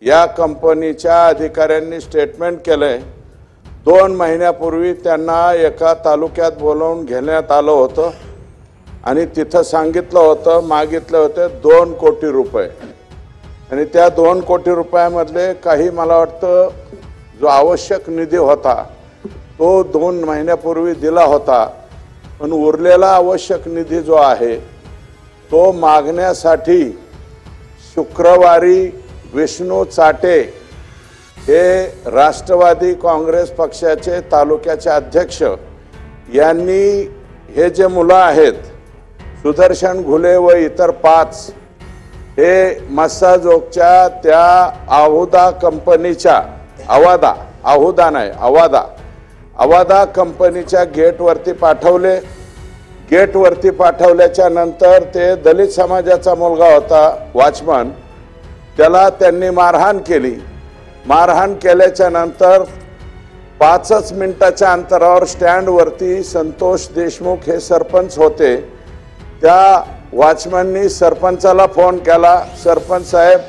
या कंपनीच्या अधिकाऱ्यांनी स्टेटमेंट केलंय 2 महिन्यापूर्वी त्यांना एका तालुक्यात बोलावून घेण्यात आलं होतं आणि तिथं सांगितलं होतं मागितले होते 2 कोटी रुपये आणि त्या 2 कोटी रुपयामधले काही मला वाटतं जो आवश्यक निधी होता तो 2 महिन्यापूर्वी दिला होता, पण उरलेला आवश्यक निधी जो आहे तो मागण्यासाठी शुक्रवारी विष्णू चाटे हे राष्ट्रवादी काँग्रेस पक्षाचे तालुक्याचे अध्यक्ष यांनी हे जे मुलं आहेत सुदर्शन घुले व इतर 5 हे मस्साजोगच्या त्या आहुदा कंपनीच्या आवादा कंपनीच्या गेटवरती पाठवले। गेटवरती पाठवल्याच्या नंतर ते दलित समाजाचा मुलगा होता वॉचमन, त्याला त्यांनी मारहाण केली। मारहाण केल्याच्या नंतर 5 मिनिटाच्या अंतरावर स्टँडवरती संतोष देशमुख हे सरपंच होते, त्या वॉचमननी सरपंचाला फोन केला, सरपंच साहेब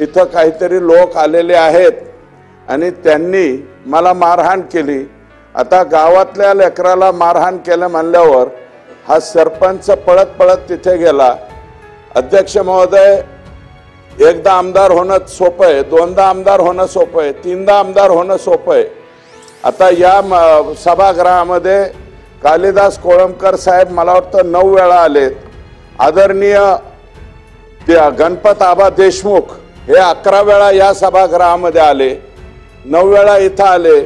इथं काहीतरी लोक आलेले आहेत आणि त्यांनी मला मारहाण केली। आता गावातल्या लेकराला मारहाण केलं म्हणल्यावर हा सरपंच पळत पळत तिथे गेला। अध्यक्ष महोदय, एकदा आमदार होणं सोपं आहे, 2दा आमदार होणं सोपं आहे, 3दा आमदार होणं सोपं आहे। आता या सभागृहामध्ये कालिदास कोळंबकर साहेब मला वाटतं 9 वेळा आलेत, आदरणीय गणपत आबा देशमुख हे 11 वेळा या सभागृहामध्ये आले, 9 वेळा इथं आले।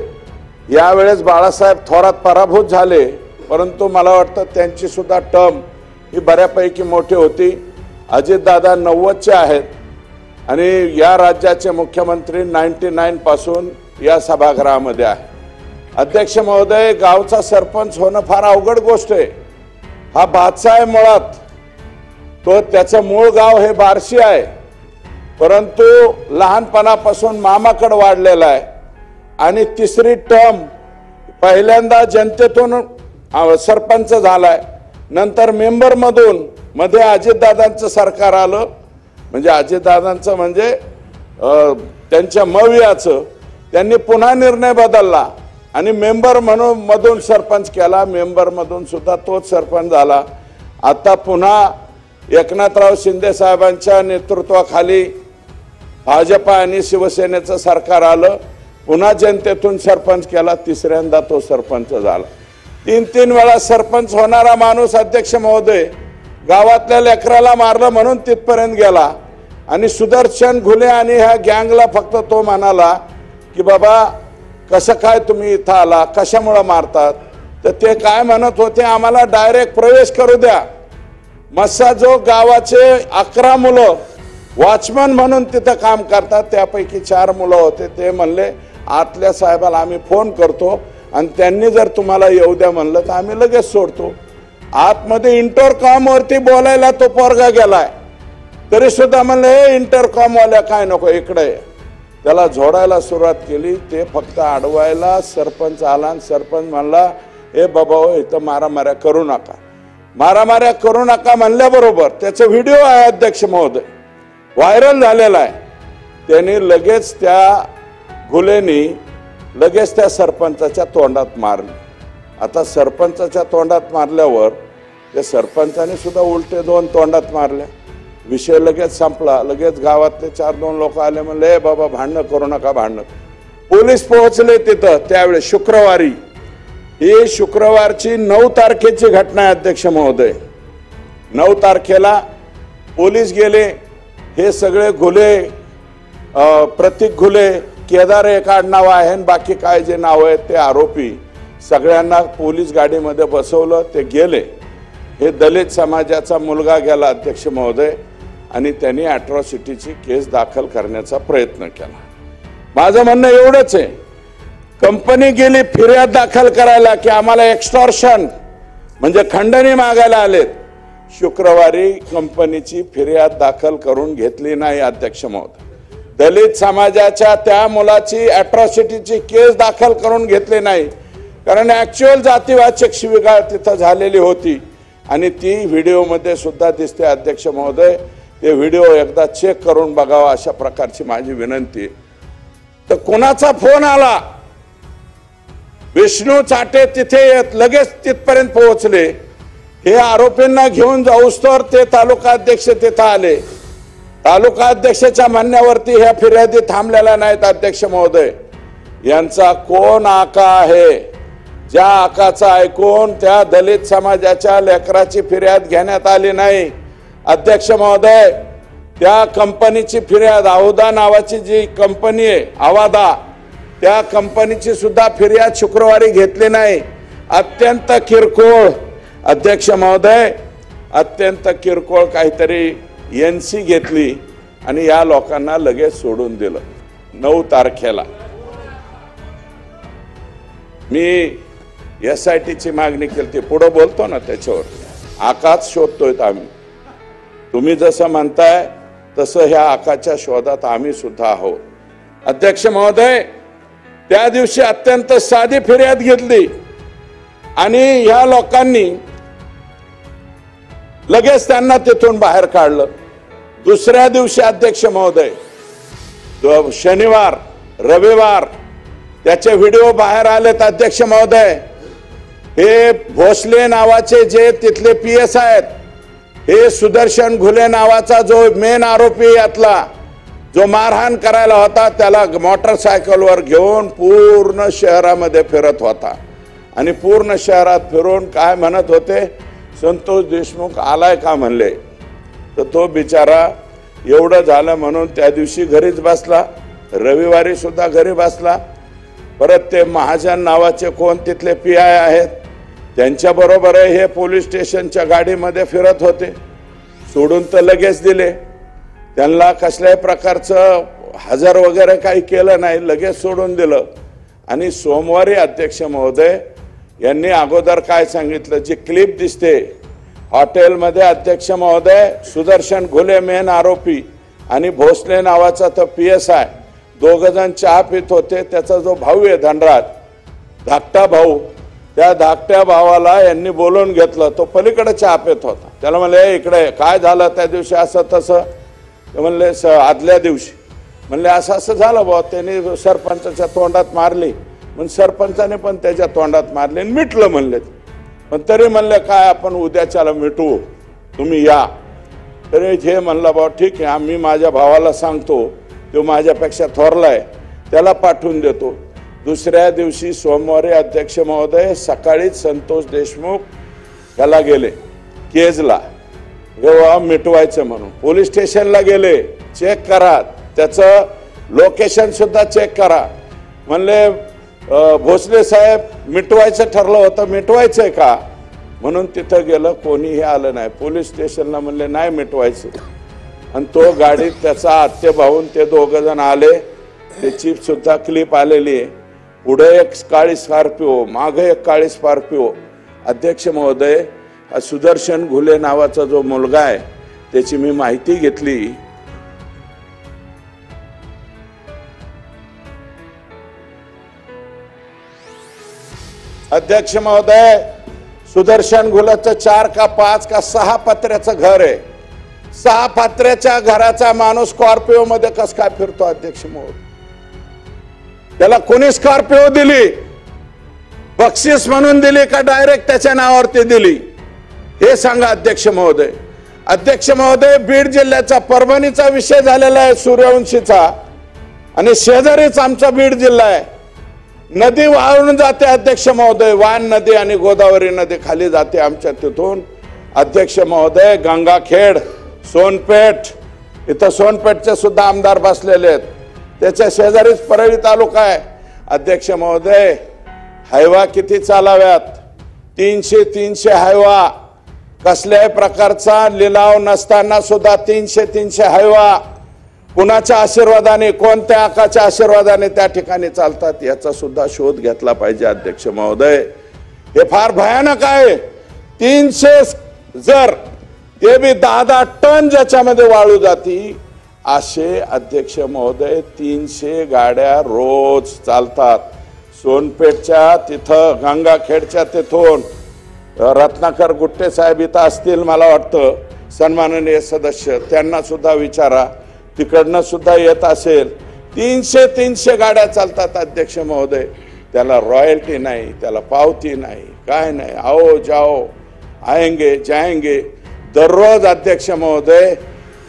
यावेळेस बाळासाहेब थोरात पराभूत झाले, परंतु मला वाटतं त्यांची सुद्धा टर्म ही बऱ्यापैकी मोठी होती। अजितदादा 90चे आहेत आणि या राज्याचे मुख्यमंत्री 99 पासून या सभागृहामध्ये आहे। अध्यक्ष महोदय, गावचा सरपंच होणं फार अवघड गोष्ट आहे। हा बादशाह आहे मुळात, तो त्याचं मूळ गाव हे बार्शी आहे, परंतु लहानपणापासून मामाकडे वाढलेला आहे आणि 3री टर्म पहिल्यांदा जनतेतून सरपंच झालाय, नंतर मेंबर मधून मध्ये अजितदादांचं सरकार आलं, म्हणजे अजितदादांचं म्हणजे त्यांच्या मवियाचं, त्यांनी पुन्हा निर्णय बदलला आणि मेंबर म्हणून मधून सरपंच केला, मेंबर मधून सुद्धा तोच सरपंच झाला। आता पुन्हा एकनाथराव शिंदे साहेबांच्या नेतृत्वाखाली भाजपा आणि शिवसेनेचं सरकार आलं, पुन्हा जनतेतून सरपंच केला, 3ऱ्यांदा तो सरपंच झाला। 3 वेळा सरपंच होणारा माणूस अध्यक्ष महोदय गावातल्या लेकराला मारलं म्हणून तिथपर्यंत गेला आणि सुदर्शन घुले आणि ह्या गँगला फक्त तो म्हणाला की बाबा कसं काय तुम्ही इथं आला, कशामुळे मारतात, तर ते काय म्हणत होते, आम्हाला डायरेक्ट प्रवेश करू द्या। मस्साजोग गावाचे 11 मुलं वॉचमन म्हणून तिथं काम करतात, त्यापैकी 4 मुलं होते, ते म्हणले आतल्या साहेबाला आम्ही फोन करतो आणि त्यांनी जर तुम्हाला येऊ द्या म्हणलं तर आम्ही लगेच सोडतो। आतमध्ये इंटरकॉम वरती बोलायला तो पोरगा गेलाय, तरी सुद्धा म्हणलं हे इंटरकॉम वाल्या काय नको इकडे, त्याला झोडायला सुरुवात केली। ते फक्त अडवायला सरपंच आला आणि सरपंच म्हणला हे बाबा इथं मारामाऱ्या करू नका, मारामाऱ्या करू नका म्हणल्याबरोबर त्याचा व्हिडिओ आहे अध्यक्ष महोदय, व्हायरल झालेला आहे। त्यांनी लगेच त्या घुलेनी लगेच त्या सरपंचाच्या तोंडात मारले। आता सरपंचाच्या तोंडात मारल्यावर त्या सरपंचाने सुद्धा उलटे 2 तोंडात मारल्या, विषय लगेच संपला। लगेच गावातले 4-2 लोक आले, म्हणले हे बाबा भांडणं करू नका, भांडणं। पोलीस पोहोचले तिथं त्यावेळेस शुक्रवारी, ही शुक्रवारची 9 तारखेची घटना आहे अध्यक्ष महोदय। 9 तारखेला पोलीस गेले, हे सगळे घुले, प्रतीक घुले, केदार एक आडनाव आहे आणि बाकी काय जे नाव आहेत ते आरोपी, सगळ्यांना पोलीस गाडीमध्ये बसवलं, ते गेले। हे दलित समाजाचा मुलगा गेला अध्यक्ष महोदय आणि त्यांनी अॅट्रॉसिटीची केस दाखल करण्याचा प्रयत्न केला। माझं म्हणणं एवढंच आहे, कंपनी गेली फिर्याद दाखल करायला की आम्हाला एक्स्टॉर्शन म्हणजे खंडणी मागायला आलेत, शुक्रवारी कंपनीची फिर्याद दाखल करून घेतली नाही अध्यक्ष महोदय। दलित समाजाच्या त्या मुलाची अॅट्रॉसिटीची केस दाखल करून घेतली नाही, कारण ऍक्च्युअल जातीवाचक शिवीगाळ तिथं झालेली होती आणि ती व्हिडिओमध्ये सुद्धा दिसते अध्यक्ष महोदय। ते व्हिडिओ एकदा चेक करून बघावा अशा प्रकारची माझी विनंती. तर कोणाचा फोन आला, विष्णू चाटे तिथे येत लगेच तिथपर्यंत पोहोचले. हे आरोपींना घेऊन जाऊस्तोवर ते तालुका अध्यक्ष तिथं आले. तालुका अध्यक्षाच्या म्हणण्यावरती ह्या फिर्यादी थांबलेल्या नाहीत. अध्यक्ष महोदय, यांचा कोण आका आहे, ज्या आकाचा ऐकून त्या दलित समाजाच्या लेकराची फिर्याद घेण्यात आली नाही. अध्यक्ष महोदय, त्या कंपनीची फिर्याद, अवधा नावाची जी कंपनी आहे अवादा, त्या कंपनीची सुद्धा फिर्याद शुक्रवारी घेतली नाही. अत्यंत किरकोळ अध्यक्ष महोदय, अत्यंत किरकोळ काहीतरी एनसी घेतली आणि या लोकांना लगेच सोडून दिलं. 9 तारखेला मी SITची मागणी केली. पुढे बोलतो ना त्याच्यावर, आकाच शोधतोय आम्ही. तुम्ही जसं म्हणताय तसं ह्या आकाच्या शोधात आम्ही सुद्धा आहोत. अध्यक्ष महोदय, त्या दिवशी अत्यंत साधी फिर्याद घेतली आणि ह्या लोकांनी लगेच त्यांना तिथून बाहेर काढलं. दुसऱ्या दिवशी अध्यक्ष महोदय, शनिवार रविवार त्याचे व्हिडिओ बाहेर आलेत. अध्यक्ष महोदय, हे भोसले नावाचे जे तिथले PS आहेत, हे सुदर्शन घुले नावाचा जो मेन आरोपी यातला, जो मारहाण करायला होता, त्याला मोटरसायकलवर घेऊन पूर्ण शहरामध्ये फिरत होता आणि पूर्ण शहरात फिरून काय म्हणत होते, संतोष देशमुख आलाय का म्हणले. तर तो बिचारा एवढं झालं म्हणून त्या दिवशी घरीच बसला, रविवारी सुद्धा घरी बसला. परत ते महाजन नावाचे कोण तिथले PI आहेत, त्यांच्याबरोबर हे पोलीस स्टेशनच्या गाडीमध्ये फिरत होते. सोडून तर लगेच दिले, त्यांना कसल्याही प्रकारचं हजर वगैरे काही केलं नाही, लगेच सोडून दिलं. आणि सोमवारी अध्यक्ष महोदय यांनी अगोदर काय सांगितलं, जी क्लिप दिसते हॉटेलमध्ये, अध्यक्ष महोदय, सुदर्शन घुले मेन आरोपी आणि भोसले नावाचा तो PSI दोघ जण चहा पित होते. त्याचा जो भाऊ आहे धनराज, धाकटा भाऊ, त्या धाकट्या भावाला यांनी बोलवून घेतलं. तो पलीकडे चहा पित होता. त्याला म्हणले, इकडे काय झालं त्या दिवशी असं तसं. ते म्हणले आदल्या दिवशी, म्हणले असं असं झालं भाऊ, त्यांनी सरपंचाच्या तोंडात मारली. मग सरपंचाने पण त्याच्या तोंडात मारले आणि मिटलं म्हणले. पण तरी म्हणले काय आपण उद्याच्याला मिटवू, तुम्ही या. तरी हे म्हणलं भाऊ ठीक आहे, आम्ही माझ्या भावाला सांगतो, तो माझ्यापेक्षा थोरलाय, त्याला पाठवून देतो. दुसऱ्या दिवशी सोमवारी अध्यक्ष महोदय सकाळीच संतोष देशमुख याला गेले केजला, जेव्हा मिटवायचं म्हणून पोलीस स्टेशनला गेले. चेक करा, त्याचं लोकेशन सुद्धा चेक करा. म्हणले भोसले साहेब, मिटवायचं ठरलं होतं, मिटवायचंय का म्हणून तिथं गेलं, कोणीही आलं नाही. पोलीस स्टेशनला म्हणले नाही मिटवायचं. आणि तो गाडीत त्याचा आत्ते भाऊन ते दोघं जण आले. त्याची सुद्धा क्लिप आलेली आहे. पुढे एक काळी स्कॉर्पिओ, मागे एक काळी स्कॉर्पिओ. अध्यक्ष महोदय, सुदर्शन घुले नावाचा जो मुलगा आहे त्याची मी माहिती घेतली. अध्यक्ष महोदय, सुदर्शन घुलेचं 4 का 5 का 6 पत्र्याचं घर आहे. 6 पत्र्याच्या घराचा माणूस स्कॉर्पिओ मध्ये कस काय फिरतो अध्यक्ष महोदय? त्याला कोणी स्कॉर्पिओ दिली? बक्षीस म्हणून दिली का डायरेक्ट त्याच्या नावावरती दिली? हे सांगा अध्यक्ष महोदय. अध्यक्ष महोदय, बीड जिल्ह्याचा परभणीचा विषय झालेला आहे सूर्यवंशीचा, आणि शेजारीच आमचा बीड जिल्हा आहे. नदी वाहून जाते अध्यक्ष महोदय, वान नदी आणि गोदावरी नदी खाली जाते आमच्या तिथून. अध्यक्ष महोदय, गंगाखेड, सोनपेठ, इथं सोनपेठचे सुद्धा आमदार बसलेले आहेत. त्याच्या शेजारीच परळी तालुका आहे. अध्यक्ष महोदय, हायवा किती चालाव्यात? 300 हायवा. कसल्याही प्रकारचा लिलाव नसताना सुद्धा 300 हायवा कुणाच्या आशीर्वादाने, कोणत्या आकाच्या आशीर्वादाने त्या ठिकाणी चालतात याचा सुद्धा शोध घेतला पाहिजे अध्यक्ष महोदय. हे फार भयानक आहे. 300 जर ते बी 10 टन ज्याच्यामध्ये वाळू जाती, असे अध्यक्ष महोदय 300 गाड्या रोज चालतात. सोनपेठच्या तिथं, गंगाखेडच्या तिथून रत्नाकर गुट्टे साहेब इथं असतील मला वाटतं, सन्माननीय सदस्य त्यांना सुद्धा विचारा, तिकडनं सुद्धा येत असेल. 300 गाड्या चालतात अध्यक्ष महोदय, त्याला रॉयल्टी नाही, त्याला पावती नाही, काय नाही. आओ जाओ आएंगे जाएंगे. दररोज अध्यक्ष महोदय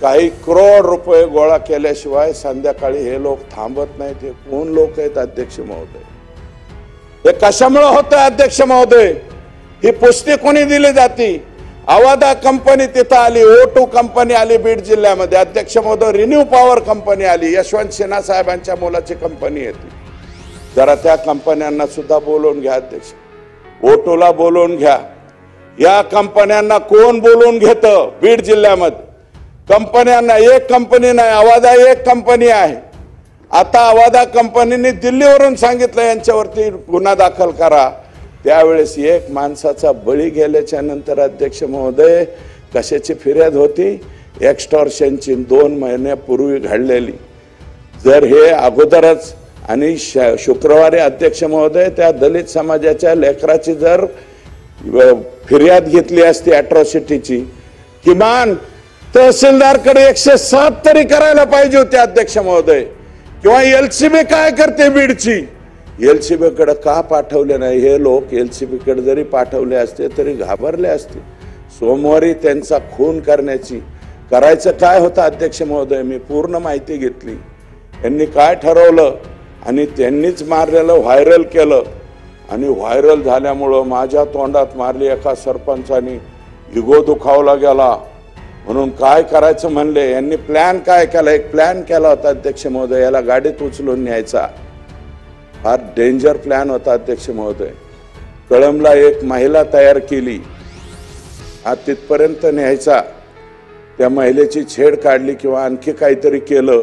काही करोड रुपये गोळा केल्याशिवाय संध्याकाळी हे लोक थांबत नाहीत. हे कोण लोक आहेत अध्यक्ष महोदय? हे कशामुळे होतं अध्यक्ष महोदय? ही पुष्टी कोणी दिली जाती? अवादा कंपनी तिथं आली, O2 कंपनी आली बीड जिल्ह्यामध्ये अध्यक्ष महोदय, रिन्यू पॉवर कंपनी आली, यशवंत सिन्हा साहेबांच्या मुलाची कंपनी येते. जरा त्या कंपन्यांना सुद्धा बोलवून घ्या अध्यक्ष. O2ला बोलवून घ्या. या कंपन्यांना कोण बोलवून घेतं बीड जिल्ह्यामध्ये? कंपन्यांना एक कंपनी नाही, अवादा एक कंपनी आहे. आता अवादा कंपनीने दिल्लीवरून सांगितलं यांच्यावरती गुन्हा दाखल करा. त्यावेळेस एक माणसाचा बळी गेल्याच्या नंतर अध्यक्ष महोदय कशाची फिर्याद होती? एक्स्टॉर्शनची 2 महिन्यापूर्वी घडलेली. जर हे अगोदरच आणि शुक्रवारी अध्यक्ष महोदय त्या दलित समाजाच्या लेकराची जर फिर्याद घेतली असती अॅट्रॉसिटीची, किमान तहसीलदारकडे 107 तरी करायला पाहिजे होते अध्यक्ष महोदय. किंवा LCB काय करते बीडची? LCB कडे का पाठवले नाही? हे लोक LCB कडे जरी पाठवले असते तरी घाबरले असते. सोमवारी त्यांचा खून करायचं काय होतं अध्यक्ष महोदय? मी पूर्ण माहिती घेतली. त्यांनी काय ठरवलं आणि त्यांनीच मारलेलं व्हायरल केलं. आणि व्हायरल झाल्यामुळं माझ्या तोंडात मारली एका सरपंचानी, इगो दुखावला गेला. म्हणून काय करायचं म्हणले, यांनी प्लॅन काय केला? एक प्लॅन केला होता अध्यक्ष महोदय, याला गाडीत उचलून न्यायचा. फार डेंजर प्लॅन होता अध्यक्ष महोदय. कळंबला एक महिला तयार केली, हा तिथपर्यंत न्यायचा, त्या महिलेची छेड काढली किंवा आणखी काहीतरी केलं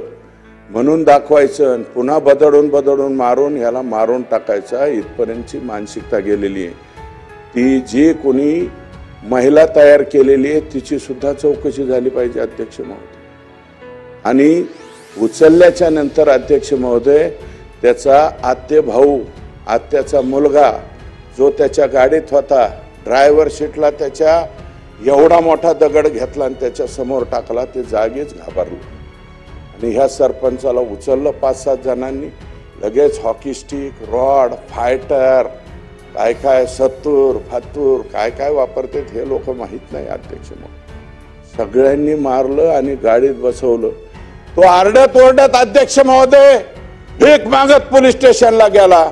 म्हणून दाखवायचं, पुन्हा बदडून मारून ह्याला मारून टाकायचा. इथपर्यंतची मानसिकता गेलेली आहे. ती जी कोणी महिला तयार केलेली आहे तिची सुद्धा चौकशी झाली पाहिजे अध्यक्ष महोदय. आणि उचलल्याच्या नंतर अध्यक्ष महोदय त्याचा आत्ते भाऊ, आत्याचा मुलगा जो त्याच्या गाडीत होता, ड्रायव्हर सीटला त्याच्या एवढा मोठा दगड घेतला आणि त्याच्या समोर टाकला. ते जागीच घाबरले. आणि ह्या सरपंचाला उचललं 5-7 जणांनी. लगेच हॉकी स्टिक, रॉड, फायटर, काय सत्तूर फातूर काय वापरतात हे लोक माहीत नाही अध्यक्ष महोदय. सगळ्यांनी मारलं आणि गाडीत बसवलं. तो आरडत ओरडत अध्यक्ष महोदय भीक मागत पोलीस स्टेशनला गेला.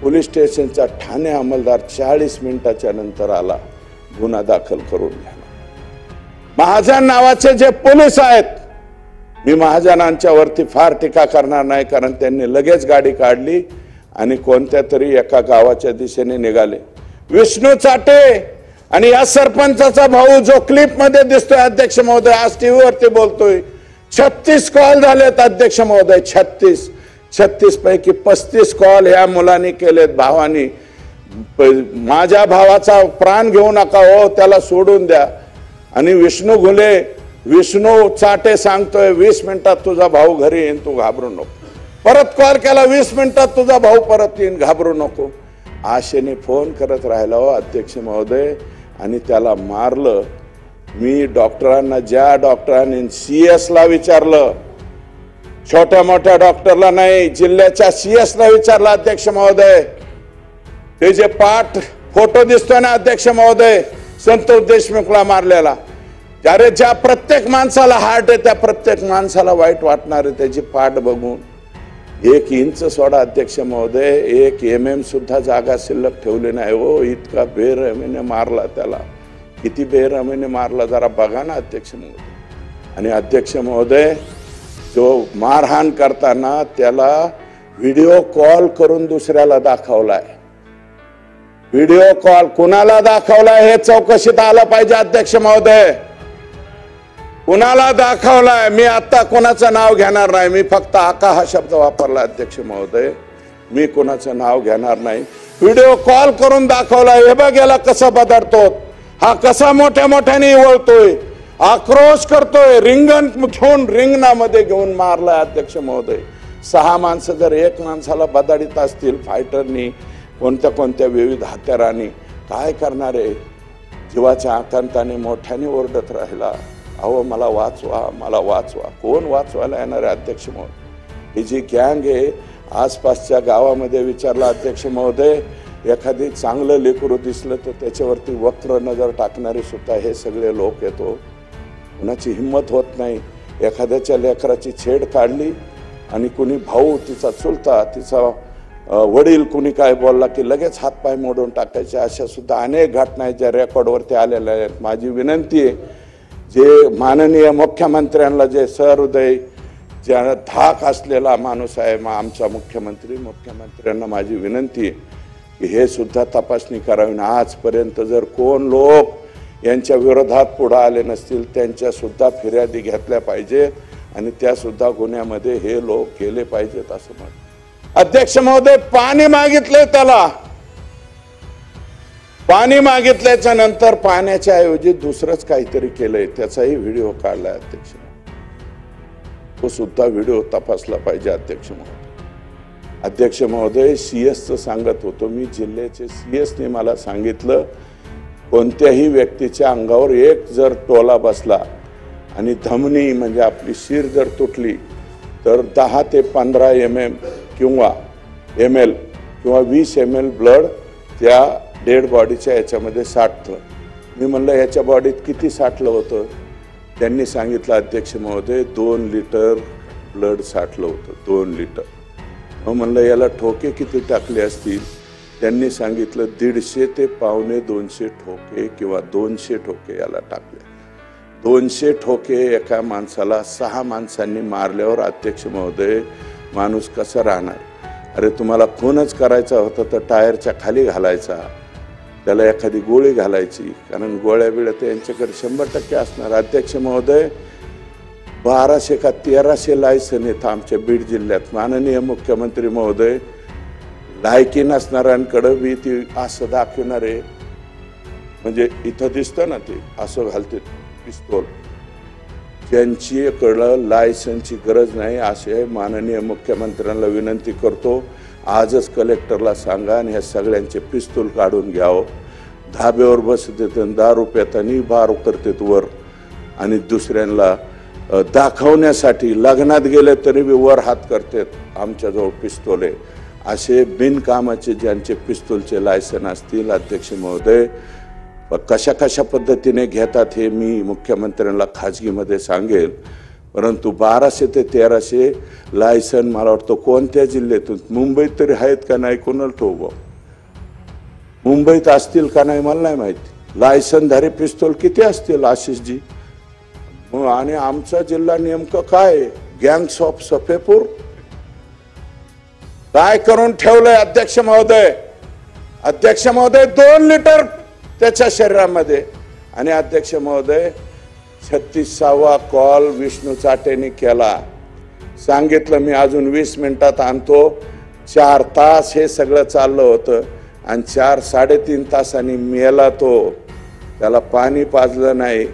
पोलीस स्टेशनचा ठाणे अंमलदार 40 मिनिटाच्या नंतर आला, गुन्हा दाखल करून घ्याला. महाजन नावाचे जे पोलीस आहेत, मी महाजनांच्या वरती फार टीका करणार नाही, कारण त्यांनी लगेच गाडी काढली आणि कोणत्या तरी एका गावाच्या दिशेने निघाले. विष्णू चाटे आणि या सरपंचाचा भाऊ जो क्लिप मध्ये दिसतोय अध्यक्ष महोदय, आज टीव्ही वरती बोलतोय, 36 कॉल झालेत अध्यक्ष महोदय. 36 पैकी 35 कॉल ह्या मुलांनी केलेत, भावानी. माझ्या भावाचा प्राण घेऊ नका हो, त्याला सोडून द्या. आणि विष्णू चाटे सांगतोय 20 मिनिटात तुझा भाऊ घरी येईन, तू घाबरू नको. परत कॉल केला, 20 मिनिटात तुझा भाऊ परत येईन, घाबरू नको. आशेने फोन करत राहिला हो अध्यक्ष महोदय आणि त्याला मारलं. मी डॉक्टरांना, ज्या डॉक्टरांनी CS ला विचारलं, छोट्या मोठ्या डॉक्टरला नाही, जिल्ह्याच्या CS ला विचारलं अध्यक्ष महोदय. ते जे पाठ फोटो दिसतोय ना अध्यक्ष महोदय संतोष देशमुखला मारलेला, अरे ज्या प्रत्येक माणसाला हार्ट आहे त्या प्रत्येक माणसाला वाईट वाटणार आहे त्याची पाठ बघून. 1 इंच सोडा अध्यक्ष महोदय, 1 mm सुद्धा जागा शिल्लक ठेवली नाही हो. इतका बेरहमीने मारला त्याला. किती बेरहमीने मारला जरा बघा ना अध्यक्ष महोदय. आणि अध्यक्ष महोदय जो मारहाण करताना त्याला व्हिडिओ कॉल करून दुसऱ्याला दाखवलाय. व्हिडिओ कॉल कुणाला दाखवलाय हे चौकशीत आलं पाहिजे अध्यक्ष महोदय. कुणाला दाखवलाय? मी आता कोणाचं नाव घेणार नाही, मी फक्त आका हा शब्द वापरला अध्यक्ष महोदय. मी कोणाचं नाव घेणार नाही. व्हिडिओ कॉल करून दाखवलाय. हे बघ याला कसं बदलतो, हा कसा मोठ्या मोठ्याने वळतोय, आक्रोश करतोय, रिंगण घेऊन रिंगणामध्ये घेऊन मारलाय अध्यक्ष महोदय. 6 माणसं जर 1 माणसाला बदाडीत असतील फायटरनी, कोणत्या विविध हत्यारांनी, काय करणारे? जीवाच्या आकांताने मोठ्याने ओरडत राहिला. अहो मला वाचवा, मला वाचवा. कोण वाचवायला येणार आहे अध्यक्ष महोदय? ही जी गँग आहे, आसपासच्या गावामध्ये विचारला अध्यक्ष महोदय, एखादी चांगलं लेकरू दिसलं तर त्याच्यावरती वक्र नजर टाकणारे सुद्धा हे सगळे लोक येतो. कुणाची हिंमत होत नाही. एखाद्याच्या लेकराची छेड काढली आणि कुणी भाऊ, तिचा चुलता, तिचा वडील कुणी काय बोलला की लगेच हातपाय मोडून टाकायचे. अशा सुद्धा अनेक घटना आहेत ज्या रेकॉर्डवरती आलेल्या आहेत. माझी विनंती आहे, जे माननीय मुख्यमंत्र्यांना, जे सहृदय, ज्या धाक असलेला माणूस आहे आमचा मुख्यमंत्र्यांना माझी विनंती आहे की हे सुद्धा तपासणी करावी. आजपर्यंत जर कोण लोक यांच्या विरोधात पुढे आले नसतील त्यांच्या सुद्धा फिर्यादी घेतल्या पाहिजेत आणि त्या सुद्धा गुन्ह्यामध्ये हे लोक गेले पाहिजेत असं म्हणत. अध्यक्ष महोदय, पाणी मागितलंय त्याला. पाणी मागितल्याच्या नंतर पाण्याच्या ऐवजी दुसरंच काहीतरी केलंय, त्याचाही व्हिडिओ काढलाय अध्यक्ष. तो सुद्धा व्हिडिओ तपासला पाहिजे अध्यक्ष महोदय. अध्यक्ष महोदय, सीएसचं सांगत होतो मी, जिल्ह्याचे सीएसने मला सांगितलं कोणत्याही व्यक्तीच्या अंगावर एक जर टोला बसला आणि धमनी म्हणजे आपली शिर जर तुटली तर 10 ते 15 mm किंवा ml किंवा 20 ml ब्लड त्या डेड बॉडीच्या याच्यामध्ये साठतं. मी म्हणलं याच्या बॉडीत किती साठलं होतं? त्यांनी सांगितलं अध्यक्ष महोदय 2 लिटर ब्लड साठलं होतं. 2 लिटर. मग म्हणलं याला ठोके किती टाकले असतील? त्यांनी सांगितलं 150 ते 150 ठोके किंवा 200 ठोके याला टाकले. 200 ठोके एका माणसाला 6 माणसांनी मारल्यावर अध्यक्ष महोदय माणूस कसा राहणार? अरे तुम्हाला खूनच करायचा होता तर टायरच्या खाली घालायचा, त्याला एखादी गोळी घालायची, कारण गोळ्या बिळ्या तर यांच्याकडे 100% असणार. अध्यक्ष महोदय, 1200 का 1300 लायसन आहेत आमच्या बीड जिल्ह्यात. माननीय मुख्यमंत्री महोदय, लायकी नसणाऱ्यांकडे बी ती असं दाखवणारे, म्हणजे इथं दिसतं ना ते असं घालते पिस्तूल, ज्यांच्याकडं लायसनची गरज नाही असे माननीय मुख्यमंत्र्यांना विनंती करतो. आजच कलेक्टरला सांगा आणि ह्या सगळ्यांचे पिस्तूल काढून घ्यावं. धाब्यावर बसतात, दारू पितानी बार करतात वर आणि दुसऱ्यांना दाखवण्यासाठी लग्नात गेले तरी बी वर हात करतात आमच्याजवळ पिस्तूल आहे. असे बिनकामाचे ज्यांचे पिस्तूलचे लायसन असतील अध्यक्ष महोदय, कशा कशा पद्धतीने घेतात हे मी मुख्यमंत्र्यांना खाजगीमध्ये सांगेल. परंतु 1200 ते 1300 लायसन मला वाटतं कोणत्या जिल्ह्यातून, मुंबईत तरी आहेत का नाही कोणाला ठोक, मुंबईत असतील का नाही मला नाही माहिती. लायसनधारी पिस्तूल किती असतील आशिषजी? आणि आमचा जिल्हा नेमकं काय? गँग्स ऑफ सफेपूर काय करून ठेवलंय अध्यक्ष महोदय? अध्यक्ष महोदय, 2 लिटर त्याच्या शरीरामध्ये. आणि अध्यक्ष महोदय, 36वा कॉल विष्णू चाटेने केला. सांगितलं मी अजून 20 मिनिटात आणतो. 4 तास हे सगळं चाललं होतं आणि 4-3.5 तासांनी मेला तो. त्याला पाणी पाजलं नाही,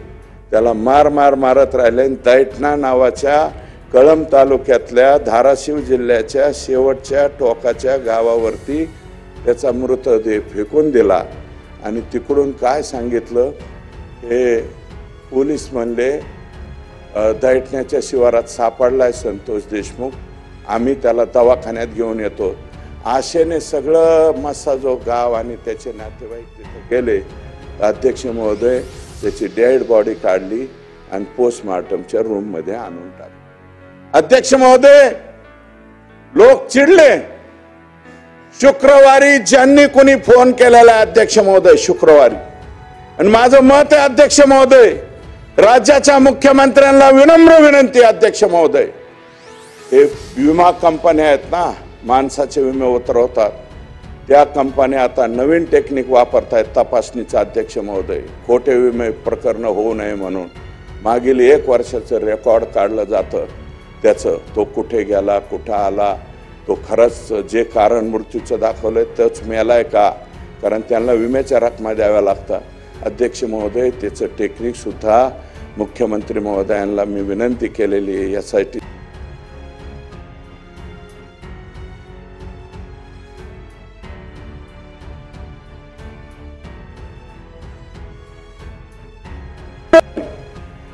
त्याला मारत राहिले. दैठणा नावाच्या कळंब तालुक्यातल्या धाराशिव जिल्ह्याच्या शेवटच्या टोकाच्या गावावरती त्याचा मृतदेह फेकून दिला. आणि तिकडून काय सांगितलं, हे पोलीस म्हणले दैठण्याच्या शिवारात सापडलाय संतोष देशमुख, आम्ही त्याला दवाखान्यात घेऊन येतो. आशेने सगळं मस्साजो गाव आणि त्याचे नातेवाईक तिथे गेले. अध्यक्ष महोदय, त्याची डेड बॉडी काढली आणि पोस्टमार्टमच्या रूममध्ये आणून टाकली. अध्यक्ष महोदय, लोक चिडले. शुक्रवारी ज्यांनी कोणी फोन केलेला अध्यक्ष महोदय, शुक्रवारी, आणि माझं मत आहे अध्यक्ष महोदय, राज्याच्या मुख्यमंत्र्यांना विनम्र विनंती अध्यक्ष महोदय, हे विमा कंपन्या आहेत ना, माणसाचे विमे उतरवतात, त्या कंपन्या आता नवीन टेक्निक वापरतायत तपासणीचा अध्यक्ष महोदय, खोटे विमे प्रकरण होऊ नये म्हणून. मागील 1 वर्षाचं रेकॉर्ड काढलं जातं त्याचं, तो कुठे गेला, कुठं आला, तो खरंच जे कारण मृत्यूचं दाखवलंय तोच मेलाय का, कारण त्यांना विम्याच्या रकमा द्याव्या लागतात. अध्यक्ष महोदय, त्याचं टेक्निक सुद्धा मुख्यमंत्री महोदयांना मी विनंती केलेली आहे. यासाठी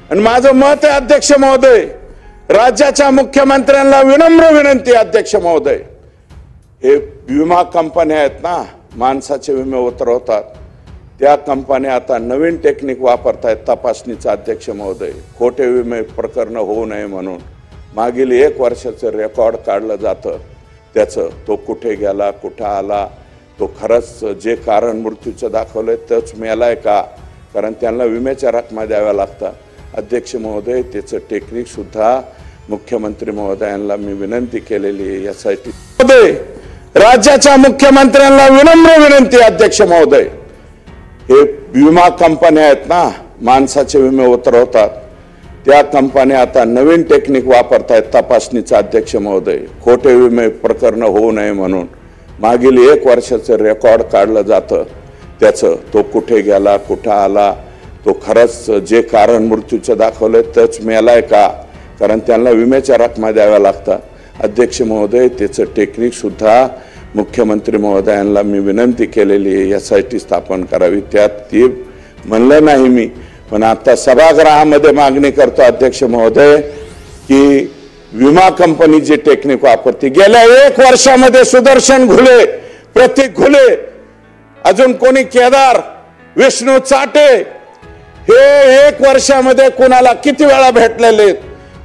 आणि माझं मत आहे अध्यक्ष महोदय, राज्याच्या मुख्यमंत्र्यांना विनम्र विनंती अध्यक्ष महोदय, हे विमा कंपन्या आहेत ना, माणसाचे विमे उतरवतात, त्या कंपन्या आता नवीन टेक्निक वापरतायत तपासणीचा अध्यक्ष महोदय, खोटे विमे प्रकरण होऊ नये म्हणून मागील 1 वर्षाचं रेकॉर्ड काढलं जातं, त्याचं तो कुठे गेला, कुठं आला, तो खरंच जे कारण मृत्यूचं दाखवलंय तोच मेलाय का, कारण त्यांना विम्याच्या रकमा द्याव्या लागतात. अध्यक्ष महोदय, त्याचं टेक्निक सुद्धा मुख्यमंत्री महोदयांना मी विनंती केलेली आहे. यासाठी राज्याच्या मुख्यमंत्र्यांना विनम्र विनंती अध्यक्ष महोदय, हे विमा कंपन्या आहेत ना, माणसाचे विमे उतरवतात, त्या कंपन्या आता नवीन टेक्निक वापरतायत तपासणीचा अध्यक्ष महोदय, खोटे विमे प्रकरण होऊ नये म्हणून मागील 1 वर्षाचं रेकॉर्ड काढलं जातं, त्याचं तो कुठे गेला, कुठं आला, तो खरंच जे कारण मृत्यूचं दाखवलंय तोच मेलाय का, कारण त्यांना विम्याच्या रकमा द्याव्या लागतात. अध्यक्ष महोदय, त्याचं टेक्निक सुद्धा मुख्यमंत्री महोदयांना मी विनंती केलेली आहे, यासाठी स्थापन करावी. त्यात ती म्हणलं नाही मी, पण आता सभागृहामध्ये मागणी करतो अध्यक्ष महोदय की विमा कंपनी जी टेक्निक वापरते, गेल्या 1 वर्षामध्ये सुदर्शन घुले, प्रतीक घुले, अजून कोणी केदार, विष्णू चाटे, हे 1 वर्षामध्ये कुणाला किती वेळा भेटलेले,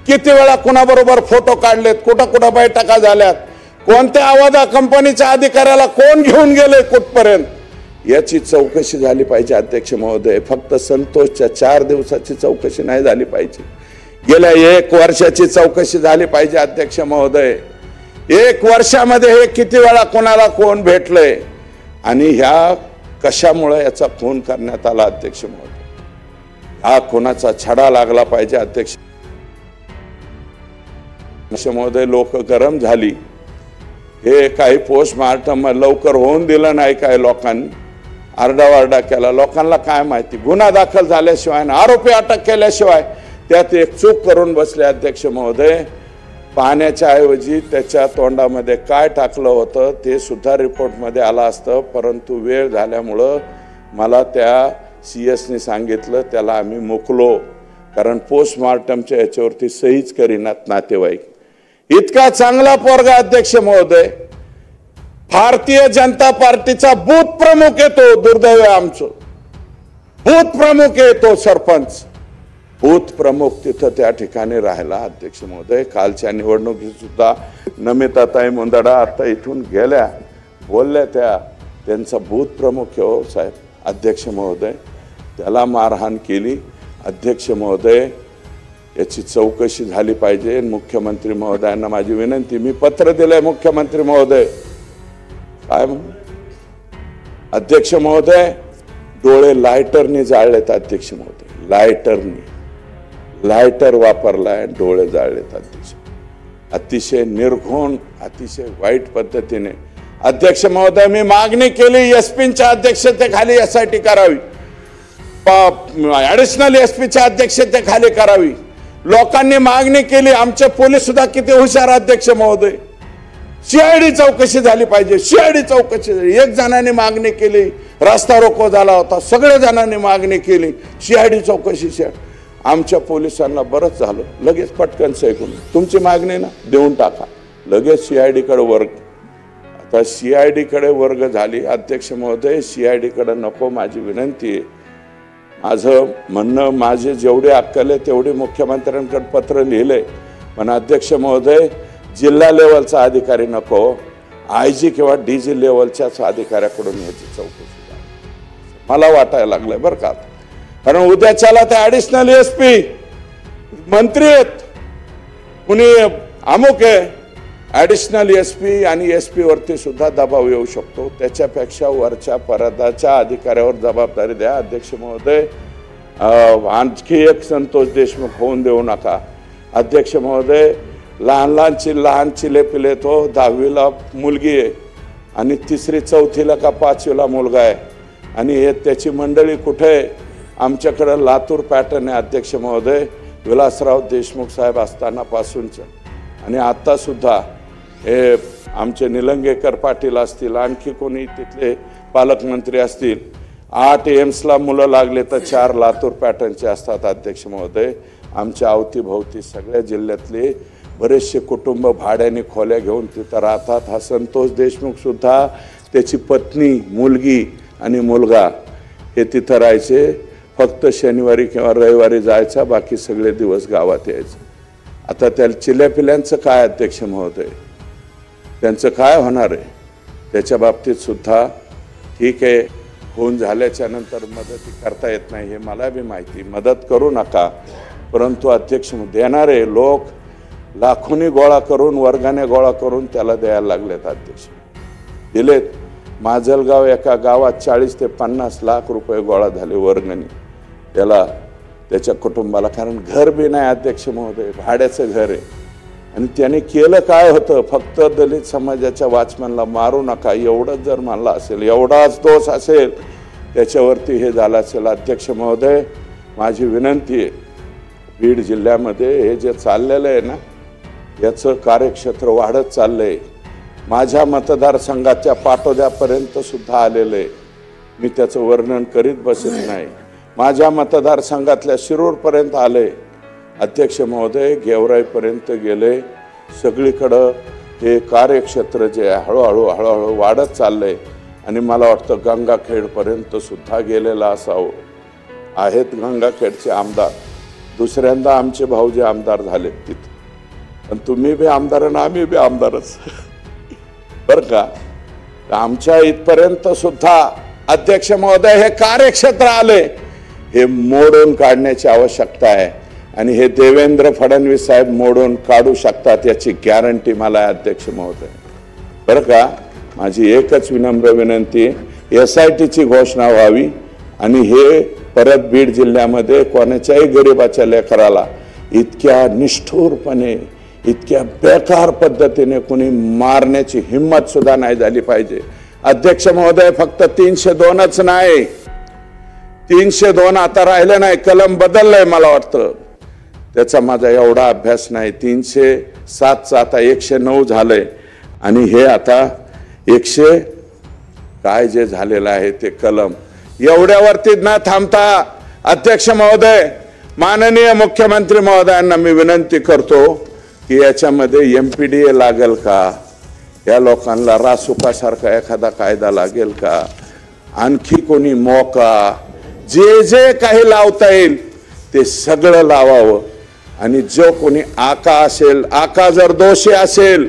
किती वेळा कुणाबरोबर फोटो काढलेत, कुठं कुठं बैठका झाल्यात, कोणत्या आवाजा कंपनीच्या अधिकाऱ्याला कोण घेऊन गेले कुठपर्यंत, याची चौकशी झाली पाहिजे अध्यक्ष महोदय. फक्त संतोषच्या 4 दिवसाची चौकशी नाही झाली पाहिजे, गेल्या 1 वर्षाची चौकशी झाली पाहिजे अध्यक्ष महोदय. 1 वर्षामध्ये हे किती वेळा कोणाला कोण भेटलंय आणि ह्या कशामुळे याचा खून करण्यात आला अध्यक्ष महोदय, हा खुनाचा छडा लागला पाहिजे अध्यक्ष महोदय. लोक गरम झाली, हे काही पोस्टमार्टम लवकर होऊन दिलं नाही, काही लोकांनी आरडावारडा केला, लोकांना काय माहिती, गुन्हा दाखल झाल्याशिवाय आरोपी अटक केल्याशिवाय त्यात एक चूक करून बसले अध्यक्ष महोदय. पाहण्याच्या ऐवजी त्याच्या तोंडामध्ये काय टाकलं होतं ते सुद्धा रिपोर्टमध्ये आलं असतं, परंतु वेळ झाल्यामुळं मला त्या CS नी सांगितलं, त्याला आम्ही मोकलो, कारण पोस्टमार्टमच्या याच्यावरती सहीच करीनात नातेवाईक. इतका चांगला पोरगा अध्यक्ष महोदय, भारतीय जनता पार्टीचा बूथ प्रमुख येतो, दुर्दैव आहे आमचं, बूथ प्रमुख येतो, सरपंच बूथ प्रमुख तिथं त्या ठिकाणी राहिला अध्यक्ष महोदय. कालच्या निवडणुकीत सुद्धा नमिताताई मुंदडा आता इथून गेल्या, बोलल्या त्यांचा बूथ प्रमुख हो साहेब अध्यक्ष महोदय, त्याला मारहाण केली. अध्यक्ष महोदय, याची चौकशी झाली पाहिजे. मुख्यमंत्री महोदयांना माझी विनंती, मी पत्र दिलंय मुख्यमंत्री महोदय, काय अध्यक्ष महोदय, डोळे लायटरने जाळलेत अध्यक्ष महोदय, लायटर वापरलाय, डोळे जाळलेत अध्यक्ष, अतिशय निर्घृण, अतिशय वाईट पद्धतीने. अध्यक्ष महोदय, मी मागणी केली SP-च्या अध्यक्षतेखाली SIT करावी, ऍडिशनल SP-च्या अध्यक्षतेखाली करावी. लोकांनी मागणी केली, आमचे पोलीस सुद्धा किती हुशार अध्यक्ष महोदय, CID चौकशी झाली पाहिजे, CID चौकशी झाली. 1 जणांनी मागणी केली, रस्ता रोको झाला होता, सगळ्या जणांनी मागणी केली CID चौकशी. आमच्या पोलिसांना बरंच झालं, लगेच पटकन सैकून तुमची मागणी ना देऊन टाका, लगेच CID कडे वर्ग. आता CID कडे वर्ग झाली अध्यक्ष महोदय, CID कडे नको, माझी विनंती आहे. माझं म्हणणं, माझे जेवढे अक्कल आहे तेवढे मुख्यमंत्र्यांकडे पत्र लिहिलंय, पण अध्यक्ष महोदय, जिल्हा लेवलचा अधिकारी नको, IG किंवा DG लेवलच्याच अधिकाऱ्याकडून ह्याची चौकशी मला वाटायला लागलंय बरं का. कारण उद्याच्याला ते ऍडिशनल SP मंत्री आहेत, कुणी अमुक आहे, ऍडिशनल SP आणि SP वरती सुद्धा दबाव येऊ शकतो. त्याच्यापेक्षा वरच्या पदाच्या अधिकाऱ्यावर जबाबदारी द्या अध्यक्ष महोदय. आणखी एक संतोष देशमुख होऊन देऊ नका अध्यक्ष महोदय. लहान चिले पिले तो 10वीला मुलगी आहे आणि 3री 4थीला का 5वीला मुलगा आहे, आणि हे त्याची मंडळी कुठे आहे. आमच्याकडे लातूर पॅटर्न आहे अध्यक्ष महोदय, विलासराव देशमुख साहेब असताना पासूनचं, आणि आता सुद्धा हे आमचे निलंगेकर पाटील असतील, आणखी कोणी तिथले पालकमंत्री असतील, 8 एम्सला मुलं लागले तर 4 लातूर पॅटर्नचे असतात अध्यक्ष महोदय. आमच्या अवतीभोवती सगळ्या जिल्ह्यातले बरेचसे कुटुंब भाड्याने खोल्या घेऊन तिथं राहतात. हा संतोष देशमुख सुद्धा, त्याची पत्नी, मुलगी आणि मुलगा हे तिथं राहायचे. फक्त शनिवारी किंवा रविवारी जायचा, बाकी सगळे दिवस गावात यायचे. आता त्या चिल्यापिल्यांचं काय अध्यक्ष महोदय, त्यांचं काय होणार आहे? त्याच्या बाबतीत सुद्धा ठीक आहे, होऊन झाल्याच्या नंतर मदत करता येत नाही हे मला बी माहिती, मदत करू नका. परंतु अध्यक्ष देणारे लोक लाखोनी गोळा करून, वर्गाने गोळा करून त्याला द्यायला लागलेत अध्यक्ष. दिलेत. माजलगाव एका गावात 40 ते 50 लाख रुपये गोळा झाले वर्गणी त्याला, त्याच्या कुटुंबाला. कारण घर बी नाही अध्यक्ष महोदय, भाड्याचं घर आहे. आणि त्याने केलं काय होतं, फक्त दलित समाजाच्या वॉचमॅनला मारू नका एवढंच जर म्हणलं असेल, एवढाच दोष असेल त्याच्यावरती हे झालं असेल. अध्यक्ष महोदय, माझी विनंती आहे, बीड जिल्ह्यामध्ये हे जे चाललेलं आहे ना, याचं कार्यक्षेत्र वाढत चाललं आहे. माझ्या मतदारसंघाच्या पाटोद्यापर्यंत सुद्धा आलेलं आहे. मी त्याचं वर्णन करीत बसत नाही. माझ्या मतदारसंघातल्या शिरूरपर्यंत आले अध्यक्ष महोदय, गेवराईपर्यंत गेले. सगळीकडं हे कार्यक्षेत्र जे हळूहळू वाढत चाललंय. आणि मला वाटतं गंगाखेडपर्यंत सुद्धा गेलेला असावं. आहेत गंगाखेडचे आमदार, दुसऱ्यांदा आमचे भाऊजी आमदार झालेत तिथे. आणि तुम्ही बी आमदार आणि आम्ही बी आमदारच बरं का. आमच्या इथपर्यंत सुद्धा अध्यक्ष महोदय हे कार्यक्षेत्र आले, हे मोडून काढण्याची आवश्यकता आहे. आणि हे देवेंद्र फडणवीस साहेब मोडून काढू शकतात याची गॅरंटी मला आहे अध्यक्ष महोदय, बरं का. माझी एकच विनम्र विनंती, SITची घोषणा व्हावी आणि हे परत बीड जिल्ह्यामध्ये कोणाच्याही गरिबाच्या लेकराला इतक्या निष्ठुरपणे, इतक्या बेकार पद्धतीने कोणी मारण्याची हिम्मत सुद्धा नाही झाली पाहिजे. अध्यक्ष महोदय, फक्त 302च नाही, 302 आता राहिले नाही, कलम बदललंय मला वाटतं. त्याचा माझा एवढा अभ्यास नाही. 307चं आता 109 झालंय. आणि हे आता 100 काय जे झालेलं आहे ते कलम, एवढ्यावरती न थांबता अध्यक्ष महोदय, माननीय मुख्यमंत्री महोदयांना मी विनंती करतो की याच्यामध्ये MPDA लागेल का, या लोकांना रासुकासारखा एखादा कायदा लागेल का, आणखी कोणी मोका, जे जे काही लावता येईल ते सगळं लावावं. आणि जो कोणी आका असेल, आका जर दोषी असेल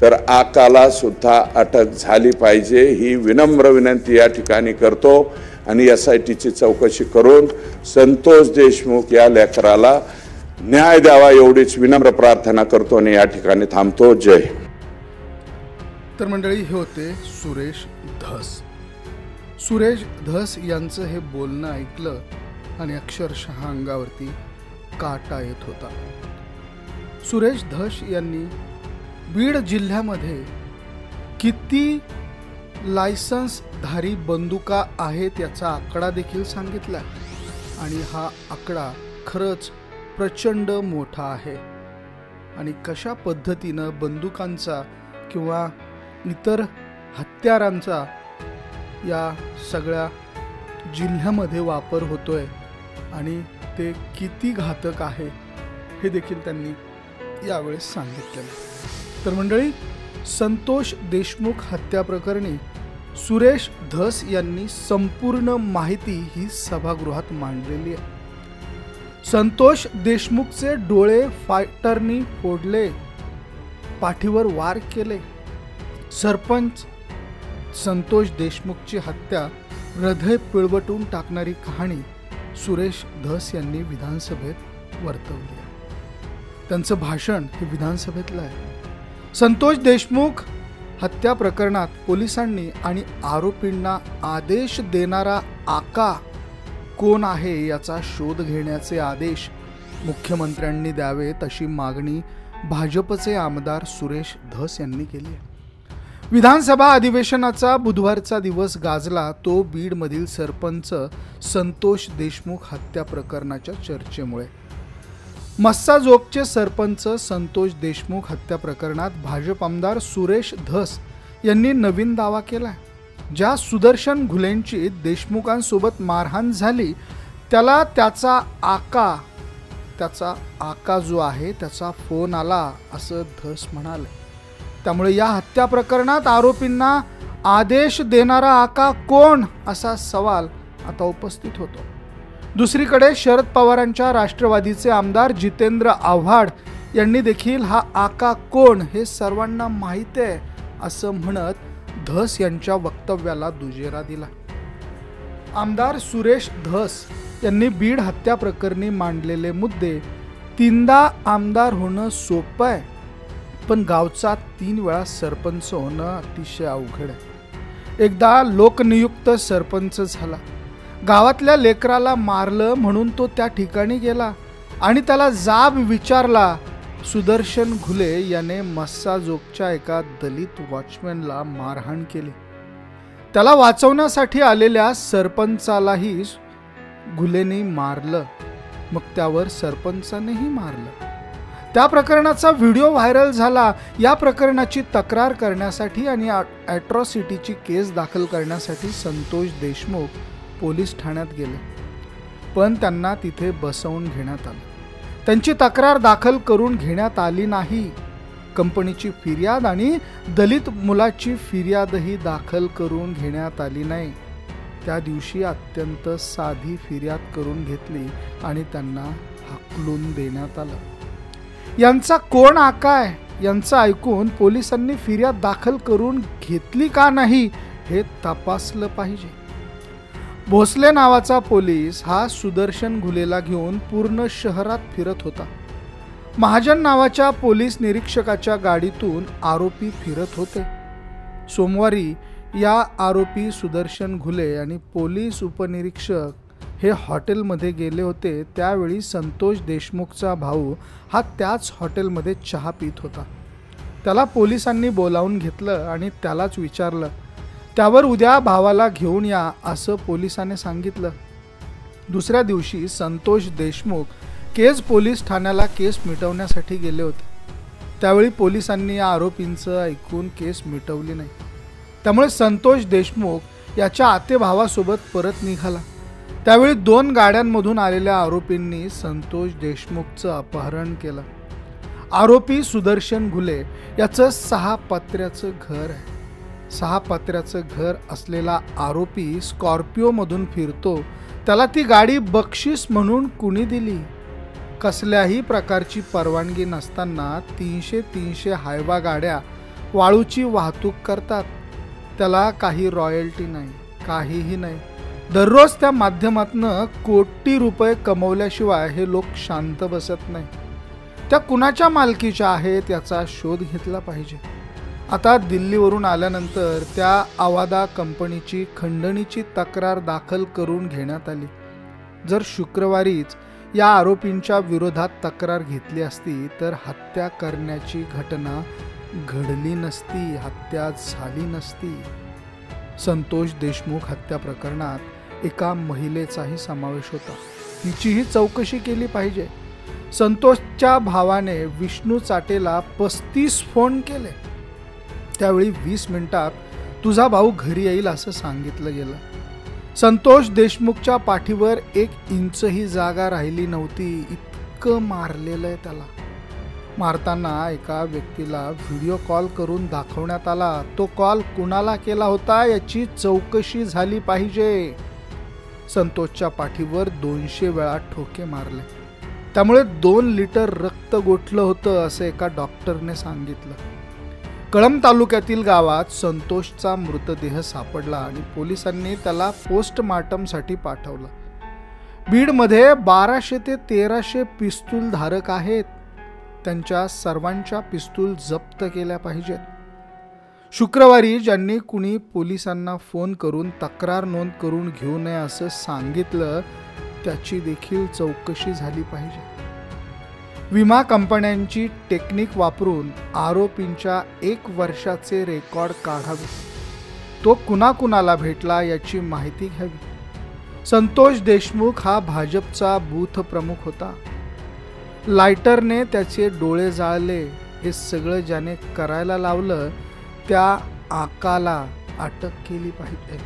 तर आकाला सुद्धा अटक झाली पाहिजे, ही विनम्र विनंती या ठिकाणी करतो. आणि SITची चौकशी करून संतोष देशमुख या लेकराला न्याय द्यावा एवढीच विनम्र प्रार्थना करतो आणि या ठिकाणी थांबतो. जय. तर मंडळी, हे होते सुरेश धस. सुरेश धस यांचं हे बोलणं ऐकलं आणि अक्षरशः अंगावरती काटा येत होता. सुरेश धस यांनी बीड जिल्ह्यामध्ये किती लायसन्सधारी बंदुका आहेत याचा आकडा देखील सांगितला. आणि हा आकडा खरंच प्रचंड मोठा आहे. आणि कशा पद्धतीनं बंदुकांचा किंवा इतर हत्यारांचा या सगळ्या जिल्ह्यामध्ये वापर होतोय आणि ते किती घातक आहे हे देखील त्यांनी यावेळेस सांगितले. तर मंडळी, संतोष देशमुख हत्या प्रकरणी सुरेश धस यांनी संपूर्ण माहिती ही सभागृहात मांडलेली आहे. संतोष देशमुखचे डोळे फायटरनी फोडले, पाठीवर वार केले. सरपंच संतोष देशमुखची हत्या हृदय पिळवटून टाकणारी कहाणी सुरेश धस यांनी विधानसभेत वर्तवली. त्यांचं भाषण हे विधानसभेतलं आहे. संतोष देशमुख हत्या प्रकरणात पोलिसांनी आणि आरोपींना आदेश देणारा आका कोण आहे याचा शोध घेण्याचे आदेश मुख्यमंत्र्यांनी द्यावेत अशी मागणी भाजपचे आमदार सुरेश धस यांनी केली. विधानसभा अधिवेशनाचा बुधवारचा दिवस गाजला तो बीडमधील सरपंच संतोष देशमुख हत्या प्रकरणाच्या चर्चेमुळे. मस्साजोगचे सरपंच संतोष देशमुख हत्या प्रकरणात भाजप आमदार सुरेश धस यांनी नवीन दावा केलाय. ज्या सुदर्शन घुलेंची देशमुखांसोबत मारहाण झाली त्याला त्याचा आका जो आहे त्याचा फोन आला असं धस म्हणाले. त्यामुळे या हत्या प्रकरणात आरोपींना आदेश देणारा आका कोण असा सवाल आता उपस्थित होतो. दुसरीकडे शरद पवारांच्या राष्ट्रवादीचे आमदार जितेंद्र आव्हाड यांनी देखील हा आका कोण हे सर्वांना माहिती आहे असं म्हणत धस यांच्या वक्तव्याला दुजेरा दिला. आमदार सुरेश धस यांनी बीड हत्या प्रकरणी मांडलेले मुद्दे, 3दा आमदार होणं सोपं आहे पण गावचा 3 वेळा सरपंच होणं अतिशय अवघड आहे. एकदा लोकनियुक्त सरपंच झाला, गावातल्या लेकराला मारलं म्हणून तो त्या ठिकाणी गेला आणि त्याला जाब विचारला. सुदर्शन घुले याने मस्साजोगच्या एका दलित वॉचमॅनला मारहाण केली. त्याला वाचवण्यासाठी आलेल्या सरपंचालाही घुलेने मारलं, मग त्यावर सरपंचानेही मारलं. त्या प्रकरणाचा व्हिडिओ व्हायरल झाला. या प्रकरणाची तक्रार करण्यासाठी आणि ॲट्रॉसिटीची केस दाखल करण्यासाठी संतोष देशमुख पोलीस ठाण्यात गेले, पण त्यांना तिथे बसवून घेण्यात आलं. त्यांची तक्रार दाखल करून घेण्यात आली नाही. कंपनीची फिर्याद आणि दलित मुलाची फिर्यादही दाखल करून घेण्यात आली नाही. त्या दिवशी अत्यंत साधी फिर्याद करून घेतली आणि त्यांना हाकलून देण्यात आलं. यांचा कोण आका आहे यांचं ऐकून पोलिसांनी फिर्याद दाखल करून घेतली का नाही हे तपासलं पाहिजे. भोसले नावाचा पोलीस हा सुदर्शन घुलेला घेऊन पूर्ण शहरात फिरत होता. महाजन नावाच्या पोलीस निरीक्षकाच्या गाडीतून आरोपी फिरत होते. सोमवारी या आरोपी सुदर्शन घुले आणि पोलीस उपनिरीक्षक हे हॉटेलमध्ये गेले होते. त्यावेळी संतोष देशमुखचा भाऊ हा त्याच हॉटेलमध्ये चहा पित होता. त्याला पोलिसांनी बोलावून घेतलं आणि त्यालाच विचारलं. त्यावर उद्या भावाला घेऊन या असं पोलिसांनी सांगितलं. दुसऱ्या दिवशी संतोष देशमुख केज पोलीस ठाण्याला केस मिटवण्यासाठी गेले होते. त्यावेळी पोलिसांनी या आरोपींचं ऐकून केस मिटवली नाही. त्यामुळे संतोष देशमुख याच्या आतेभावासोबत परत निघाला. त्यावेळी 2 गाड्यांमधून आलेल्या आरोपींनी संतोष देशमुखचं अपहरण केलं. आरोपी सुदर्शन घुले याचं 6 पत्र्याचं घर आहे. 6 पत्र्याचं घर असलेला आरोपी स्कॉर्पिओमधून फिरतो. त्याला ती गाडी बक्षीस म्हणून कुणी दिली? कसल्याही प्रकारची परवानगी नसताना 300 हायवा गाड्या वाळूची वाहतूक करतात. त्याला काही रॉयल्टी नाही, काहीही नाही. दररोज त्या माध्यमातून कोटी रुपये कमवल्याशिवाय हे लोक शांत बसत नाही. त्या कुणाच्या मालकीच्या आहेत याचा शोध घेतला पाहिजे. आता दिल्लीवरून आल्यानंतर त्या आवादा कंपनीची खंडणीची तक्रार दाखल करून घेण्यात आली. जर शुक्रवारीच या आरोपींच्या विरोधात तक्रार घेतली असती तर हत्या करण्याची घटना घडली नसती, हत्या झाली नसती. संतोष देशमुख हत्या प्रकरणात एका महिलेचाही समावेश होता. तिचीही चौकशी केली पाहिजे. संतोषच्या भावाने विष्णू चाटेला 35 फोन केले. त्यावेळी 20 मिनिटात तुझा भाऊ घरी येईल असं सांगितलं गेलं. संतोष देशमुखच्या पाठीवर 1 इंचही जागा राहिली नव्हती. इतकं मारलेलं आहे त्याला. मारताना एका व्यक्तीला व्हिडिओ कॉल करून दाखवण्यात आला. तो कॉल कुणाला केला होता याची चौकशी झाली पाहिजे. संतोषच्या पाठीवर 200 वेळा ठोके मारले. त्यामुळे 2 लिटर रक्त गोठलं होतं असं एका डॉक्टरने सांगितलं. कळंब तालुक्यातील गावात संतोषचा मृतदेह सापडला आणि पोलिसांनी त्याला पोस्टमार्टमसाठी पाठवलं. बीडमध्ये 1200 ते 1300 पिस्तूल धारक आहेत. त्यांच्या सर्वांच्या पिस्तूल जप्त केल्या पाहिजेत. शुक्रवारी ज्यांनी कुणी पोलिसांना फोन करून तक्रार नोंद करून घेऊ नये असं सांगितलं त्याची देखील चौकशी झाली पाहिजे. विमा कंपन्यांची टेक्निक वापरून आरोपींच्या 1 वर्षाचे रेकॉर्ड काढावे. तो कुणाकुणाला भेटला याची माहिती घ्यावी. संतोष देशमुख हा भाजपचा बूथ प्रमुख होता. लायटरने त्याचे डोळे जाळले. हे सगळं ज्याने करायला लावलं त्या आकाला अटक केली पाहिजे.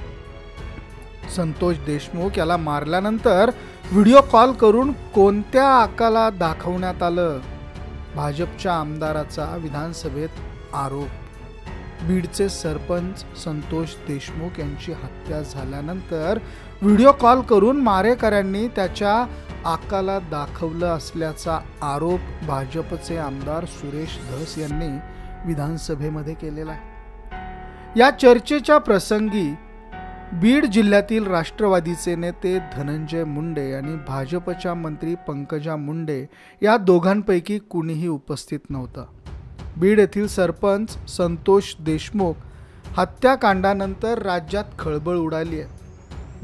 संतोष देशमुख याला मारल्यानंतर व्हिडिओ कॉल करून कोणत्या आकाला दाखवण्यात आलं? भाजपच्या आमदाराचा विधानसभेत आरोप. बीडचे सरपंच संतोष देशमुख यांची हत्या झाल्यानंतर व्हिडिओ कॉल करून मारेकऱ्यांनी त्याच्या आकाला दाखवलं असल्याचा आरोप भाजपचे आमदार सुरेश धस यांनी विधानसभेमध्ये केलेला आहे. या चर्चेच्या प्रसंगी बीड जिल्ह्यातील राष्ट्रवादीचे नेते धनंजय मुंडे आणि भाजपच्या मंत्री पंकजा मुंडे या दोघांपैकी कुणीही उपस्थित नव्हतं. बीड येथील सरपंच संतोष देशमुख हत्याकांडानंतर राज्यात खळबळ उडाली आहे.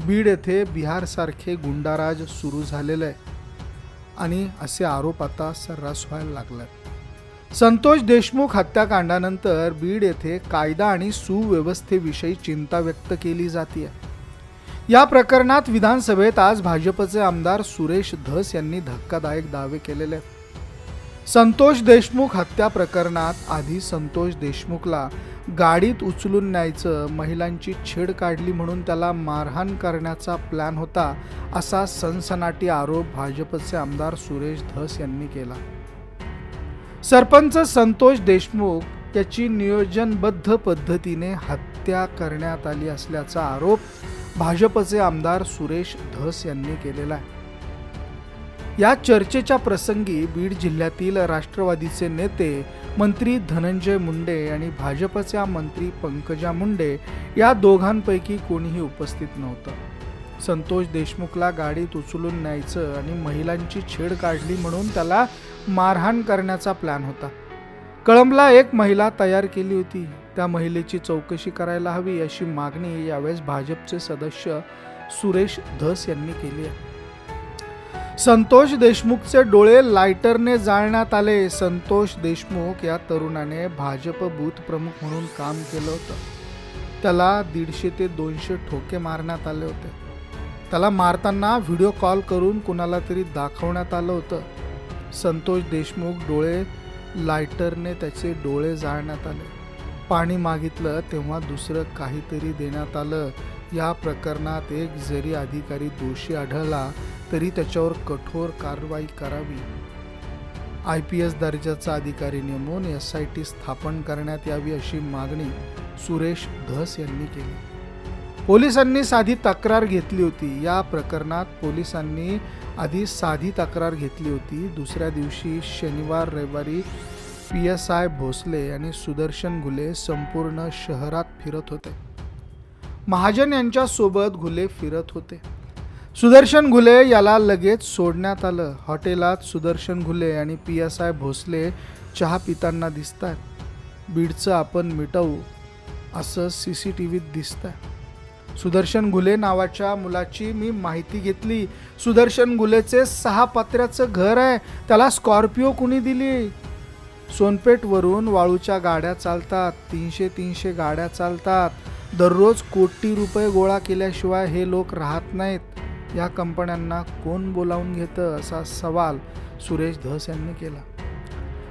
बीड येथे बिहारसारखे गुंडाराज सुरू झालेलं आहे आणि असे आरोप आता सर्रास व्हायला लागलेत. संतोष देशमुख हत्याकांडानंतर बीड येथे कायदा आणि सुव्यवस्थेविषयी चिंता व्यक्त केली जाते. या प्रकरणात विधानसभेत आज भाजपचे आमदार सुरेश धस यांनी धक्कादायक दावे केलेले आहेत. संतोष देशमुख हत्या प्रकरणात आधी संतोष देशमुखला गाडीत उचलून न्यायचं, महिलांची छेड काढली म्हणून त्याला मारहाण करण्याचा प्लॅन होता, असा सनसनाटी आरोप भाजपचे आमदार सुरेश धस यांनी केला. सरपंच संतोष देशमुख याची नियोजनबद्ध पद्धतीने हत्या करण्यात आली असल्याचा आरोप भाजपचे आमदार सुरेश धस यांनी केलेला आहे. या चर्चेच्या प्रसंगी बीड जिल्ह्यातील राष्ट्रवादीचे नेते मंत्री धनंजय मुंडे आणि भाजपच्या मंत्री पंकजा मुंडे या दोघांपैकी कोणीही उपस्थित नव्हतं. संतोष देशमुखला गाडीत उचलून न्यायचं आणि महिलांची छेड काढली म्हणून त्याला मारहाण करण्याचा प्लॅन होता. कळंबला एक महिला तयार केली होती, त्या महिलेची चौकशी करायला हवी अशी मागणी यावेळेस भाजपचे सदस्य सुरेश धस यांनी केली आहे. संतोष देशमुखचे डोळे लायटरने जाळण्यात आले. संतोष देशमुख या तरुणाने भाजप बूथ प्रमुख म्हणून काम केलं होतं. त्याला 150 ते 200 ठोके मारण्यात आले होते. त्याला मारताना व्हिडिओ कॉल करून कुणाला तरी दाखवण्यात आलं होतं. संतोष देशमुख डोळे लायटरने त्याचे डोळे जाळण्यात आले. पाणी मागितलं तेव्हा दुसरं काहीतरी देण्यात आलं. या प्रकरणात एक जरी अधिकारी दोषी आढळला तरी त्याच्यावर कठोर कारवाई करावी. IPS दर्जाचा अधिकारी नेमून SIT स्थापन करण्यात यावी अशी मागणी सुरेश धस यांनी केली. पोलिसांनी साधी तक्रार घेतली होती. या प्रकरणात पोलिसांनी आधी साधी तक्रार घेतली होती. दुसऱ्या दिवशी शनिवार रविवारी PSI भोसले आणि सुदर्शन घुले संपूर्ण शहरात फिरत होते. महाजन यांच्या सोबत घुले फिरत होते. सुदर्शन घुले याला लगेच सोडण्यात आलं. हॉटेलात सुदर्शन घुले आणि PSI भोसले चहा पिताना दिसतात. बीडचं आपण मिटवू असं CCTVत दिसतंय. सुदर्शन घुले नावाच्या मुलाची मी माहिती घेतली. सुदर्शन घुलेचे 6 पत्र्याचं घर आहे. त्याला स्कॉर्पिओ कुणी दिली? सोनपेठवरून वाळूच्या गाड्या चालतात. 300 गाड्या चालतात. दररोज कोटी रुपये गोळा केल्याशिवाय हे लोक राहत नाहीत. या कंपन्यांना कोण बोलावून घेतं असा सवाल सुरेश धस यांनी केला.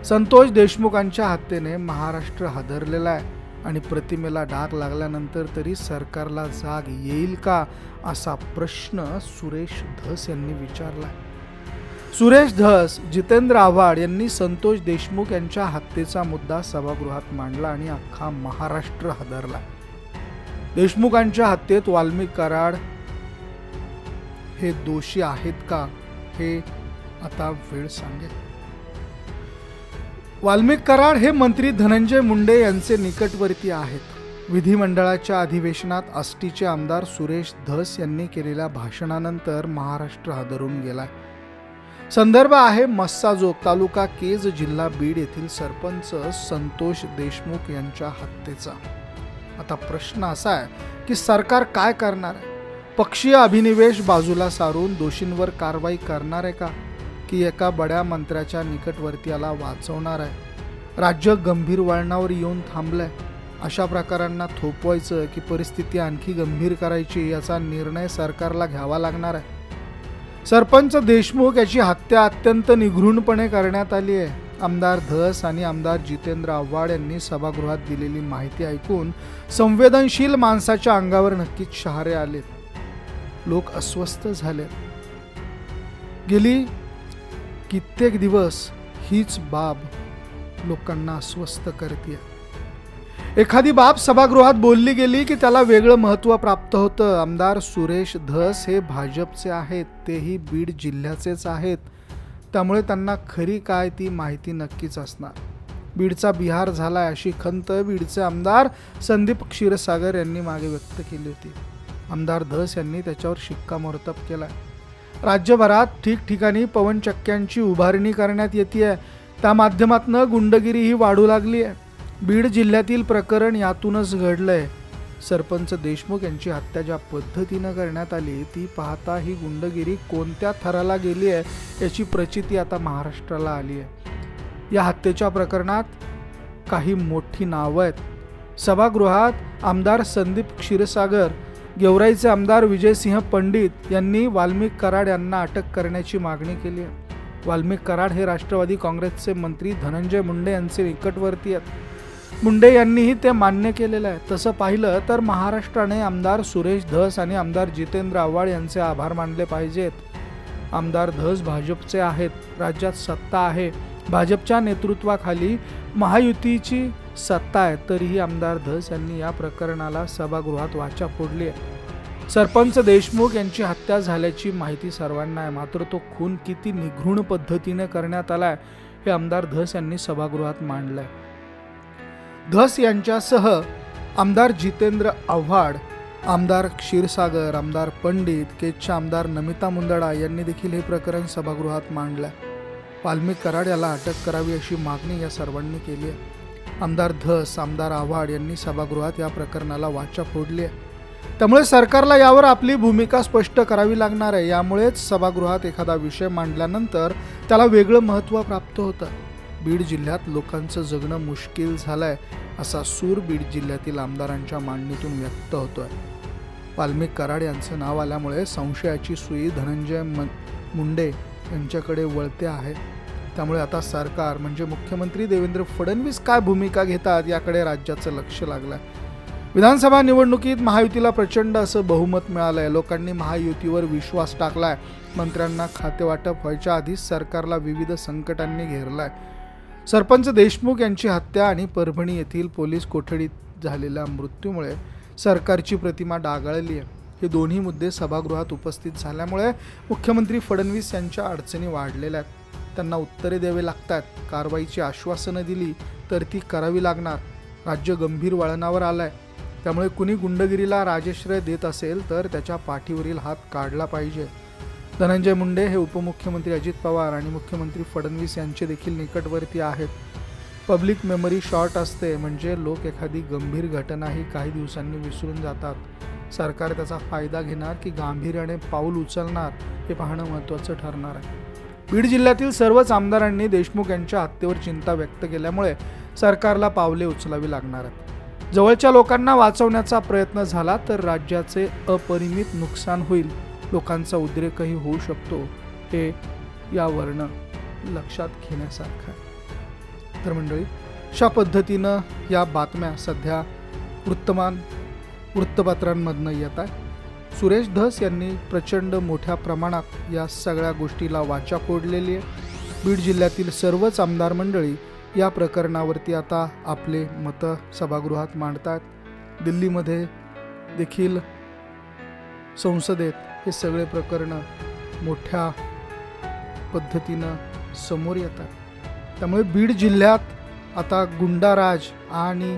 संतोष देशमुखांच्या हत्येने महाराष्ट्र हादरलेला आहे आणि प्रतिमेला डाग लागल्यानंतर तरी सरकारला जाग येईल का असा प्रश्न सुरेश धस यांनी विचारला. सुरेश धस, जितेंद्र आव्हाड यांनी संतोष देशमुख यांच्या हत्येचा मुद्दा सभागृहात मांडला आणि अख्खा महाराष्ट्र हादरला. देशमुखांच्या हत्येत वाल्मिक कराड हे दोषी आहेत का हे आता वेळ सांगेल. वाल्मिक कराड हे मंत्री धनंजय मुंडे यांचे निकटवर्ती आहेत. विधिमंडळाच्या अधिवेशनात आष्टीचे आमदार सुरेश धस यांनी केलेल्या भाषणानंतर महाराष्ट्र हादरून गेलाय. संदर्भ आहे मस्साजोग, तालुका केज, जिल्हा बीड येथील सरपंच संतोष देशमुख यांच्या हत्येचा. आता प्रश्न असा आहे की सरकार काय करणार आहे? पक्षीय अभिनिवेश बाजूला सारून दोषींवर कारवाई करणार आहे का, की एका बड्या मंत्र्याच्या निकटवर्तीयाला वाचवणार आहे? राज्य गंभीर वळणावर येऊन थांबलंय. अशा प्रकारांना थोपवायचं की परिस्थिती आणखी गंभीर करायची याचा निर्णय सरकारला घ्यावा लागणार आहे. सरपंच देशमुख याची हत्या अत्यंत निघृणपणे करण्यात आली आहे. आमदार धस आणि आमदार जितेंद्र आव्हाड यांनी सभागृहात दिलेली माहिती ऐकून संवेदनशील माणसाच्या अंगावर नक्कीच शहारे आलेत. लोक अस्वस्थ झालेत. गेली कित्येक दिवस हीच बाब लोकांना अस्वस्थ करते. एखादी बाब सभागृहात बोलली गेली की त्याला वेगळं महत्त्व प्राप्त होतं. आमदार सुरेश धस हे भाजपचे आहेत, तेही बीड जिल्ह्याचेच आहेत. त्यामुळे त्यांना खरी काय ती माहिती नक्कीच असणार. बीडचा बिहार झालाय अशी खंत बीडचे आमदार संदीप क्षीरसागर यांनी मागे व्यक्त केली होती. आमदार धस यांनी त्याच्यावर शिक्कामोर्तब केलाय. राज्यभरात ठिकठिकाणी पवनचक्क्यांची उभारणी करण्यात येते. त्या माध्यमातून गुंडगिरी ही वाढू लागली आहे. बीड जिल्ह्यातील प्रकरण यातूनच घडलंय. सरपंच देशमुख यांची हत्या ज्या पद्धतीनं करण्यात आली ती पाहता ही गुंडगिरी कोणत्या थराला गेली आहे याची प्रचिती आता महाराष्ट्राला आली आहे. या हत्येच्या प्रकरणात काही मोठी नावं आहेत. सभागृहात आमदार संदीप क्षीरसागर, गेवराईचे आमदार विजयसिंह पंडित यांनी वाल्मिक कराड यांना अटक करण्याची मागणी केली आहे. वाल्मिक कराड हे राष्ट्रवादी काँग्रेसचे मंत्री धनंजय मुंडे यांचे निकटवर्ती आहेत. मुंडे यांनीही ते मान्य केलेलं आहे. तसं पाहिलं तर महाराष्ट्राने आमदार सुरेश धस आणि आमदार जितेंद्र आव्हाड यांचे आभार मानले पाहिजेत. आमदार धस भाजपचे आहेत, राज्यात सत्ता आहे, भाजपच्या नेतृत्वाखाली महायुतीची सत्ता आहे, तरीही आमदार धस यांनी या प्रकरणाला सभागृहात वाचा फोडली आहे. सरपंच देशमुख यांची हत्या झाल्याची माहिती सर्वांना आहे, मात्र तो खून किती निघृण पद्धतीने करण्यात आलाय हे आमदार धस यांनी सभागृहात मांडलंय. धस यांच्यासह आमदार जितेंद्र आव्हाड, आमदार क्षीरसागर, आमदार पंडित, केजच्या आमदार नमिता मुंदडा यांनी देखील हे प्रकरण सभागृहात मांडलंय. वाल्मिक कराड याला अटक करावी अशी मागणी या सर्वांनी केली आहे. आमदार धस, आमदार आव्हाड यांनी सभागृहात या प्रकरणाला वाचा फोडली आहे. त्यामुळे सरकारला यावर आपली भूमिका स्पष्ट करावी लागणार आहे. यामुळेच सभागृहात एखादा विषय मांडल्यानंतर त्याला वेगळं महत्त्व प्राप्त होतं. बीड जिल्ह्यात लोकांचं जगणं मुश्किल झालंय असा सूर बीड जिल्ह्यातील आमदारांच्या मांडणीतून व्यक्त होतोय. वाल्मिक कराड यांचं नाव आल्यामुळे संशयाची सुई धनंजय मुंडे यांच्याकडे वळते आहे. त्यामुळे आता सरकार म्हणजे मुख्यमंत्री देवेंद्र फडणवीस काय भूमिका घेतात याकडे राज्याचं लक्ष लागलंय. विधानसभा निवडणुकीत महायुतीला प्रचंड असं बहुमत मिळालंय. लोकांनी महायुतीवर विश्वास टाकलाय. मंत्र्यांना खातेवाटप व्हायच्या आधीच सरकारला विविध संकटांनी घेरलाय. सरपंच देशमुख यांची हत्या आणि परभणी येथील पोलीस कोठडीत झालेल्या मृत्यूमुळे सरकारची प्रतिमा डागाळली आहे. हे दोन्ही मुद्दे सभागृहात उपस्थित झाल्यामुळे मुख्यमंत्री फडणवीस यांच्या अडचणी वाढलेल्या आहेत. त्यांना उत्तरे द्यावे लागतात. कारवाईची आश्वासनं दिली तर ती करावी लागणार. राज्य गंभीर वळणावर आलंय. त्यामुळे कुणी गुंडगिरीला राजश्रय देत असेल तर त्याच्या पाठीवरील हात काढला पाहिजे. धनंजय मुंडे हे उपमुख्यमंत्री अजित पवार आणि मुख्यमंत्री फडणवीस यांचे देखील निकटवर्ती आहेत. पब्लिक मेमरी शॉर्ट असते, म्हणजे लोक एखादी गंभीर घटनाही काही दिवसांनी विसरून जातात. सरकार त्याचा फायदा घेणार की गांभीर्याने पाऊल उचलणार हे पाहणं महत्त्वाचं ठरणार आहे. बीड जिल्ह्यातील सर्वच आमदारांनी देशमुख यांच्या हत्येवर चिंता व्यक्त केल्यामुळे सरकारला पावले उचलावी लागणार आहेत. जवळच्या लोकांना वाचवण्याचा प्रयत्न झाला तर राज्याचे अपरिमित नुकसान होईल. लोकांचा उद्रेकही होऊ शकतो. हे यावरनं लक्षात घेण्यासारखं आहे. तर मंडळी, अशा पद्धतीनं या बातम्या सध्या वृत्तपत्रांमधनं येत आहे. सुरेश धस यांनी प्रचंड मोठ्या प्रमाणात या सगळ्या गोष्टीला वाचा फोडलेली आहे. बीड जिल्ह्यातील सर्वच आमदार मंडळी या प्रकरणावरती आता आपले मतं सभागृहात मांडतात. दिल्लीमध्ये देखील संसदेत हे सगळे प्रकरणं मोठ्या पद्धतीनं समोर येतात. त्यामुळे बीड जिल्ह्यात आता गुंडाराज आणि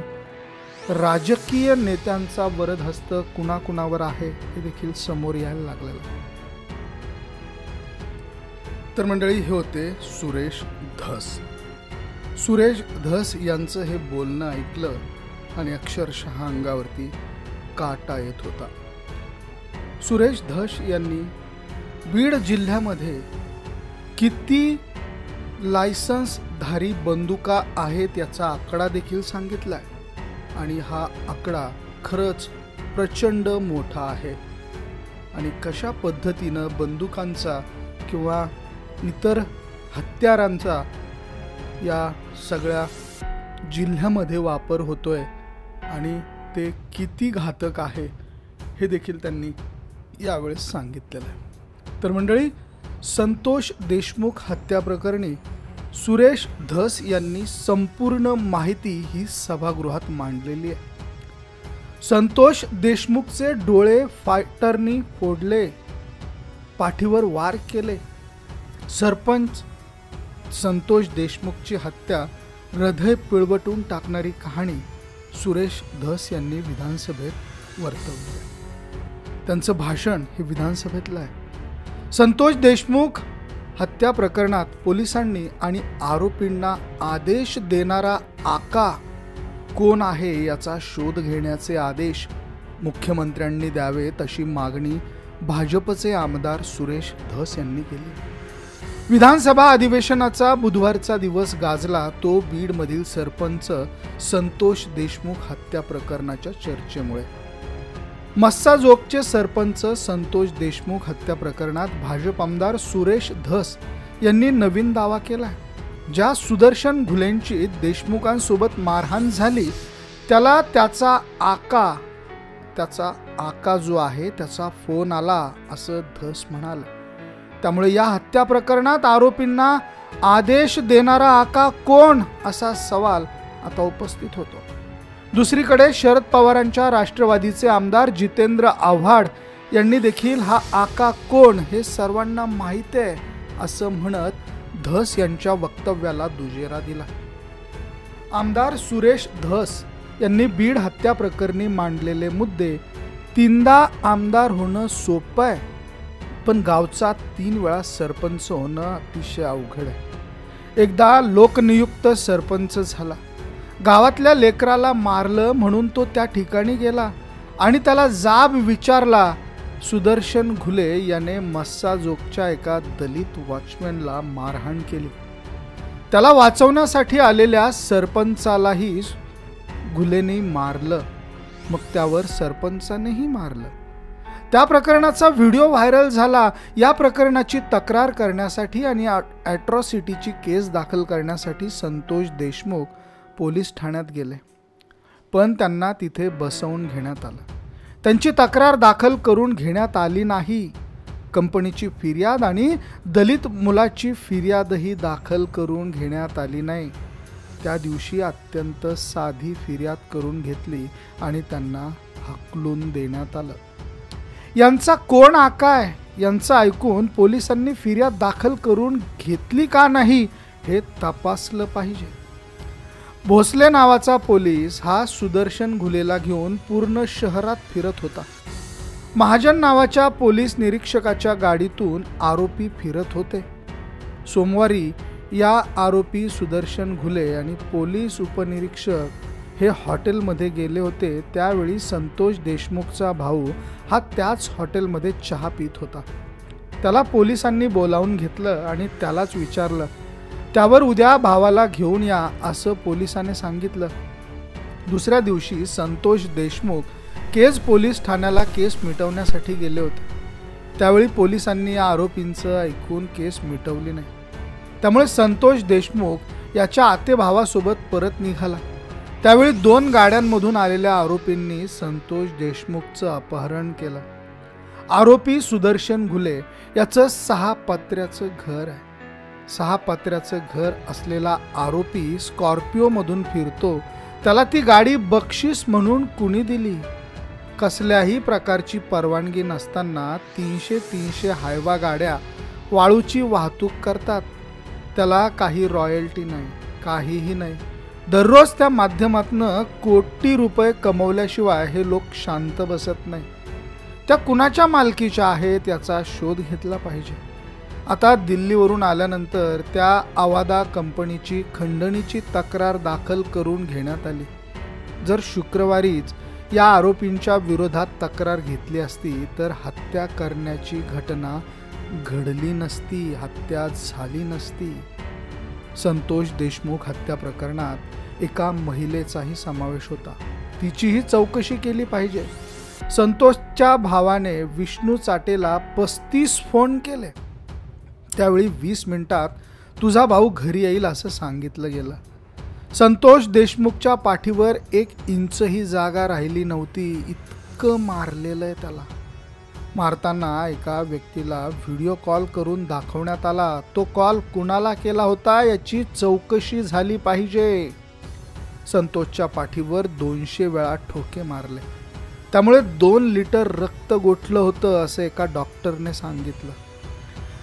राजकीय नेत्यांचा वरदहस्त कुणाकुणावर आहे हे देखील समोर यायला लागलेलं आहे. तर मंडळी, हे होते सुरेश धस. सुरेश धस यांचं हे बोलणं ऐकलं आणि अक्षरशः अंगावरती काटा येत होता. सुरेश धस यांनी बीड जिल्ह्यामध्ये किती लायसन्सधारी बंदुका आहेत याचा आकडा देखील सांगितला आहे. आणि हा आकडा खरंच प्रचंड मोठा आहे. आणि कशा पद्धतीनं बंदुकांचा किंवा इतर हत्यारांचा या सगळ्या जिल्ह्यामध्ये वापर होतोय आणि ते किती घातक आहे हे देखील त्यांनी यावेळेस सांगितलेलं आहे. तर मंडळी, संतोष देशमुख हत्या प्रकरणी सुरेश धस यांनी संपूर्ण माहिती ही सभागृहात मांडलेली आहे. संतोष देशमुखचे डोळे फायटरनी फोडले, पाठीवर वार केले. सरपंच संतोष देशमुखची हत्या हृदय पिळवटून टाकणारी कहाणी सुरेश धस यांनी विधानसभेत वर्तवली. त्यांचं भाषण हे विधानसभेतलं आहे. संतोष देशमुख हत्या प्रकरणात पोलिसांनी आणि आरोपींना आदेश देणारा आका कोण आहे याचा शोध घेण्याचे आदेश मुख्यमंत्र्यांनी द्यावेत अशी मागणी भाजपचे आमदार सुरेश धस यांनी केली. विधानसभा अधिवेशनाचा बुधवारचा दिवस गाजला तो बीडमधील सरपंच संतोष देशमुख हत्या प्रकरणाच्या चर्चेमुळे. मस्साजोगचे सरपंच संतोष देशमुख हत्या प्रकरणात भाजप आमदार सुरेश धस यांनी नवीन दावा केला. ज्या सुदर्शन घुलेंची देशमुखांसोबत मारहाण झाली त्याला त्याचा आका जो आहे त्याचा फोन आला असं धस म्हणाले. त्यामुळे या हत्या प्रकरणात आरोपींना आदेश देणारा आका कोण असा सवाल आता उपस्थित होतो. दुसरीकडे शरद पवारांच्या राष्ट्रवादीचे आमदार जितेंद्र आव्हाड यांनी देखील हा आका कोण हे सर्वांना माहिती आहे असं म्हणत धस यांच्या वक्तव्याला दुजेरा दिला. आमदार सुरेश धस यांनी बीड हत्या प्रकरणी मांडलेले मुद्दे, 3दा आमदार होणं सोपं आहे पण गावचा 3 वेळा सरपंच होणं अतिशय अवघड आहे. एकदा लोकनियुक्त सरपंच झाला, गावातल्या लेकराला मारलं म्हणून तो त्या ठिकाणी गेला आणि त्याला जाब विचारला. सुदर्शन घुले याने मस्साजोगच्या एका दलित वॉचमॅनला मारहाण केली. त्याला वाचवण्यासाठी आलेल्या सरपंचालाही घुलेने मारलं, मग त्यावर सरपंचानेही मारलं. त्या प्रकरणाचा व्हिडिओ व्हायरल झाला. या प्रकरणाची तक्रार करण्यासाठी आणि ॲट्रॉसिटीची केस दाखल करण्यासाठी संतोष देशमुख पोलीस ठाण्यात गेले, पण त्यांना तिथे बसवून घेण्यात आलं. त्यांची तक्रार दाखल करून घेण्यात आली नाही. कंपनीची फिर्याद आणि दलित मुलाची फिर्यादही दाखल करून घेण्यात आली नाही. त्या दिवशी अत्यंत साधी फिर्याद करून घेतली आणि त्यांना हाकलून देण्यात आलं. यांचा कोण आका आहे यांचं ऐकून पोलिसांनी फिर्याद दाखल करून घेतली का नाही हे तपासलं पाहिजे. भोसले नावाचा पोलीस हा सुदर्शन घुलेला घेऊन पूर्ण शहरात फिरत होता. महाजन नावाच्या पोलीस निरीक्षकाच्या गाडीतून आरोपी फिरत होते. सोमवारी या आरोपी सुदर्शन घुले आणि पोलीस उपनिरीक्षक हे हॉटेलमध्ये गेले होते. त्यावेळी संतोष देशमुखचा भाऊ हा त्याच हॉटेलमध्ये चहा पित होता. त्याला पोलिसांनी बोलावून घेतलं आणि त्यालाच विचारलं. त्यावर उद्या भावाला घेऊन या असं पोलिसांनी सांगितलं. दुसऱ्या दिवशी संतोष देशमुख केज पोलीस ठाण्याला केस मिटवण्यासाठी गेले होते. त्यावेळी पोलिसांनी या आरोपींचं ऐकून केस मिटवली नाही. त्यामुळे संतोष देशमुख याच्या आते भावासोबत परत निघाला. त्यावेळी 2 गाड्यांमधून आलेल्या आरोपींनी संतोष देशमुखचं अपहरण केलं. आरोपी सुदर्शन घुले याचं 6 पत्र्याचं घर आहे. 6 पत्र्याचं घर असलेला आरोपी स्कॉर्पिओमधून फिरतो. त्याला ती गाडी बक्षीस म्हणून कुणी दिली? कसल्याही प्रकारची परवानगी नसताना 300 हायवा गाड्या वाळूची वाहतूक करतात. त्याला काही रॉयल्टी नाही, काहीही नाही. दररोज त्या माध्यमातनं कोटी रुपये कमवल्याशिवाय हे लोक शांत बसत नाही. त्या कुणाच्या मालकीच्या आहेत याचा शोध घेतला पाहिजे. आता दिल्लीवरून आल्यानंतर त्या आवादा कंपनीची खंडणीची तक्रार दाखल करून घेण्यात आली. जर शुक्रवारीच या आरोपींच्या विरोधात तक्रार घेतली असती तर हत्या करण्याची घटना घडली नसती, हत्या झाली नसती. संतोष देशमुख हत्या प्रकरणात एका महिलेचाही समावेश होता. तिचीही चौकशी केली पाहिजे. संतोषच्या भावाने विष्णू चाटेला 35 फोन केले. त्यावेळी 20 मिनिटात तुझा भाऊ घरी येईल असं सांगितलं गेलं. संतोष देशमुखच्या पाठीवर 1 इंचही जागा राहिली नव्हती, इतकं मारलेलं आहे त्याला. मारताना एका व्यक्तीला व्हिडिओ कॉल करून दाखवण्यात आला. तो कॉल कुणाला केला होता याची चौकशी झाली पाहिजे. संतोषच्या पाठीवर 200 वेळा ठोके मारले, त्यामुळे 2 लिटर रक्त गोठलं होतं असं एका डॉक्टरने सांगितलं.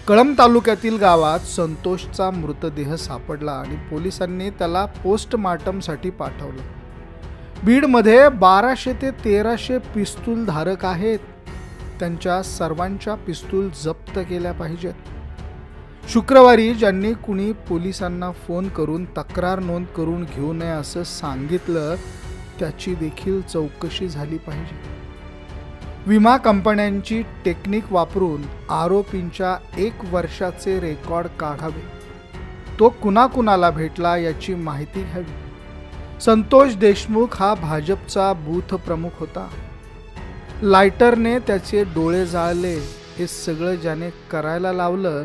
कळंब तालुक्यातील गावात संतोषचा मृतदेह सापडला आणि पोलिसांनी त्याला पोस्टमार्टमसाठी पाठवलं. बीडमध्ये 1200 ते 1300 पिस्तूल धारक आहेत. त्यांच्या सर्वांच्या पिस्तूल जप्त केल्या पाहिजेत. शुक्रवारी ज्यांनी कुणी पोलिसांना फोन करून तक्रार नोंद करून घेऊ नये असं सांगितलं त्याची देखील चौकशी झाली पाहिजे. विमा कंपन्यांची टेक्निक वापरून आरोपींच्या 1 वर्षाचे रेकॉर्ड काढावे. तो कुणाकुणाला भेटला याची माहिती घ्यावी. संतोष देशमुख हा भाजपचा बूथ प्रमुख होता. लायटरने त्याचे डोळे जाळले. हे सगळं ज्याने करायला लावलं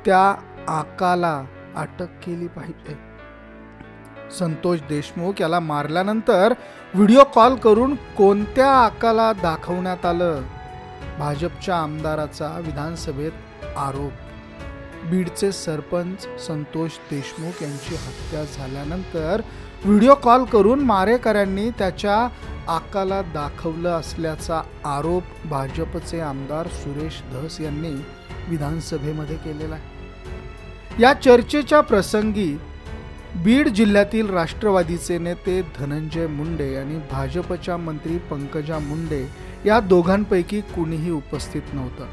त्या आकाला अटक केली पाहिजे. संतोष देशमुख याला मारल्यानंतर व्हिडिओ कॉल करून कोणत्या आकाला दाखवण्यात आलं? भाजपच्या आमदाराचा विधानसभेत आरोप. बीडचे सरपंच संतोष देशमुख यांची हत्या झाल्यानंतर व्हिडिओ कॉल करून मारेकऱ्यांनी त्याच्या आकाला दाखवलं असल्याचा आरोप भाजपचे आमदार सुरेश धस यांनी विधानसभेमध्ये केलेला आहे. या चर्चेच्या प्रसंगी बीड जिल्ह्यातील राष्ट्रवादीचे नेते धनंजय मुंडे आणि भाजपच्या मंत्री पंकजा मुंडे या दोघांपैकी कुणीही उपस्थित नव्हतं.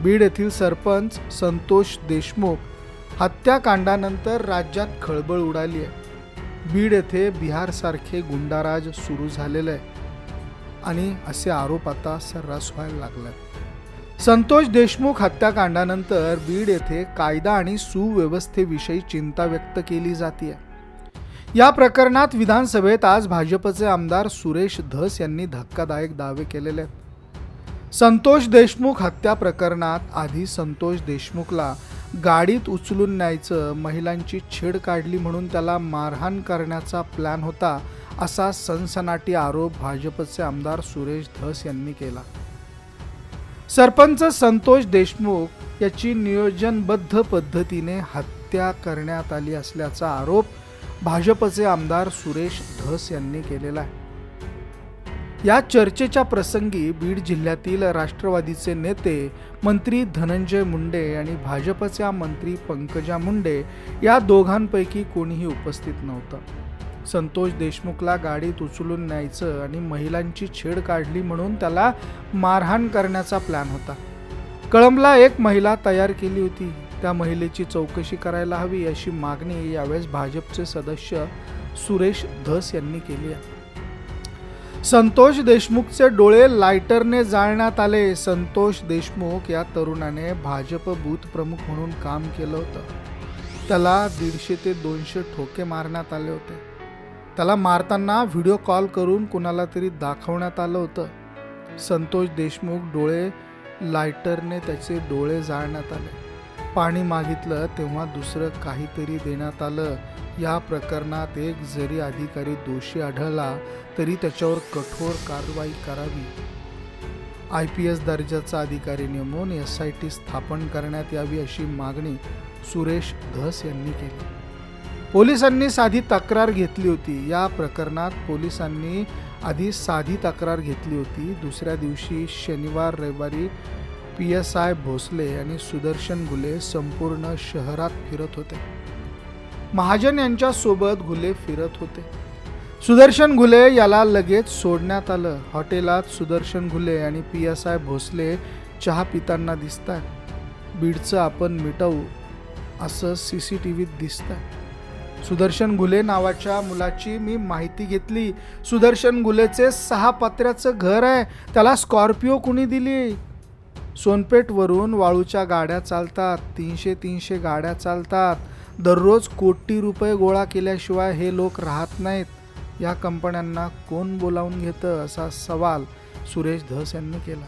बीड येथील सरपंच संतोष देशमुख हत्याकांडानंतर राज्यात खळबळ उडाली आहे. बीड येथे बिहारसारखे गुंडाराज सुरू झालेले आहे आणि असे आरोप आता सर्रास व्हायला लागले. संतोष देशमुख हत्याकांडानंतर बीड येथे कायदा आणि सुव्यवस्थेविषयी चिंता व्यक्त केली जाते. या प्रकरणात विधानसभेत आज भाजपचे आमदार सुरेश धस यांनी धक्कादायक दावे केलेले आहेत. संतोष देशमुख हत्या प्रकरणात आधी संतोष देशमुखला गाडीत उचलून न्यायचं, महिलांची छेड काढली म्हणून त्याला मारहाण करण्याचा प्लॅन होता असा सनसनाटी आरोप भाजपचे आमदार सुरेश धस यांनी केला. सरपंच संतोष देशमुख याची नियोजनबद्ध पद्धतीने हत्या करण्यात आली असल्याचा आरोप भाजपचे आमदार सुरेश धस यांनी केलेला आहे. या चर्चेच्या प्रसंगी बीड जिल्ह्यातील राष्ट्रवादीचे नेते मंत्री धनंजय मुंडे आणि भाजपच्या मंत्री पंकजा मुंडे या दोघांपैकी कोणीही उपस्थित नव्हतं. संतोष देशमुखला गाडीत उचलून न्यायचं आणि महिलांची छेड काढली म्हणून त्याला मारहाण करण्याचा प्लॅन होता. कळंबला 1 महिला तयार केली होती. त्या महिलेची चौकशी करायला हवी अशी मागणी यावेळेस भाजपचे सदस्य सुरेश धस यांनी केली आहे. संतोष देशमुखचे डोळे लायटरने जाळण्यात आले. संतोष देशमुख या तरुणाने भाजप बूथ प्रमुख म्हणून काम केलं होतं. त्याला 150 ते 200 ठोके मारण्यात आले होते. त्याला मारताना व्हिडिओ कॉल करून कुणाला तरी दाखवण्यात आलं होतं. संतोष देशमुख डोळे लायटरने त्याचे डोळे जाळण्यात आले. पाणी मागितलं तेव्हा दुसरं काहीतरी देण्यात आलं. या प्रकरणात एक जरी अधिकारी दोषी आढळला तरी त्याच्यावर कठोर कारवाई करावी. IPS दर्जाचा अधिकारी नेमून SIT स्थापन करण्यात यावी अशी मागणी सुरेश धस यांनी केली. पोलिसांनी साधी तक्रार घेतली होती. या प्रकरणात पोलिसांनी आधी साधी तक्रार घेतली होती. दुसऱ्या दिवशी शनिवार रविवारी PSI भोसले आणि सुदर्शन घुले संपूर्ण शहरात फिरत होते. महाजन यांच्या सोबत घुले फिरत होते. सुदर्शन घुले याला लगेच सोडण्यात आलं. हॉटेलात सुदर्शन घुले आणि PSI भोसले चहा पिताना दिसतात. बीडचं आपण मिटवू असं CCTVत दिसतंय. सुदर्शन घुले नावाच्या मुलाची मी माहिती घेतली. सुदर्शन घुलेचे 6 पत्र्याचं घर आहे. त्याला स्कॉर्पिओ कुणी दिली? सोनपेठवरून वाळूच्या गाड्या चालतात. 300 गाड्या चालतात. दररोज कोटी रुपये गोळा केल्याशिवाय हे लोक राहत नाहीत. या कंपन्यांना कोण बोलावून घेतं असा सवाल सुरेश धस यांनी केला.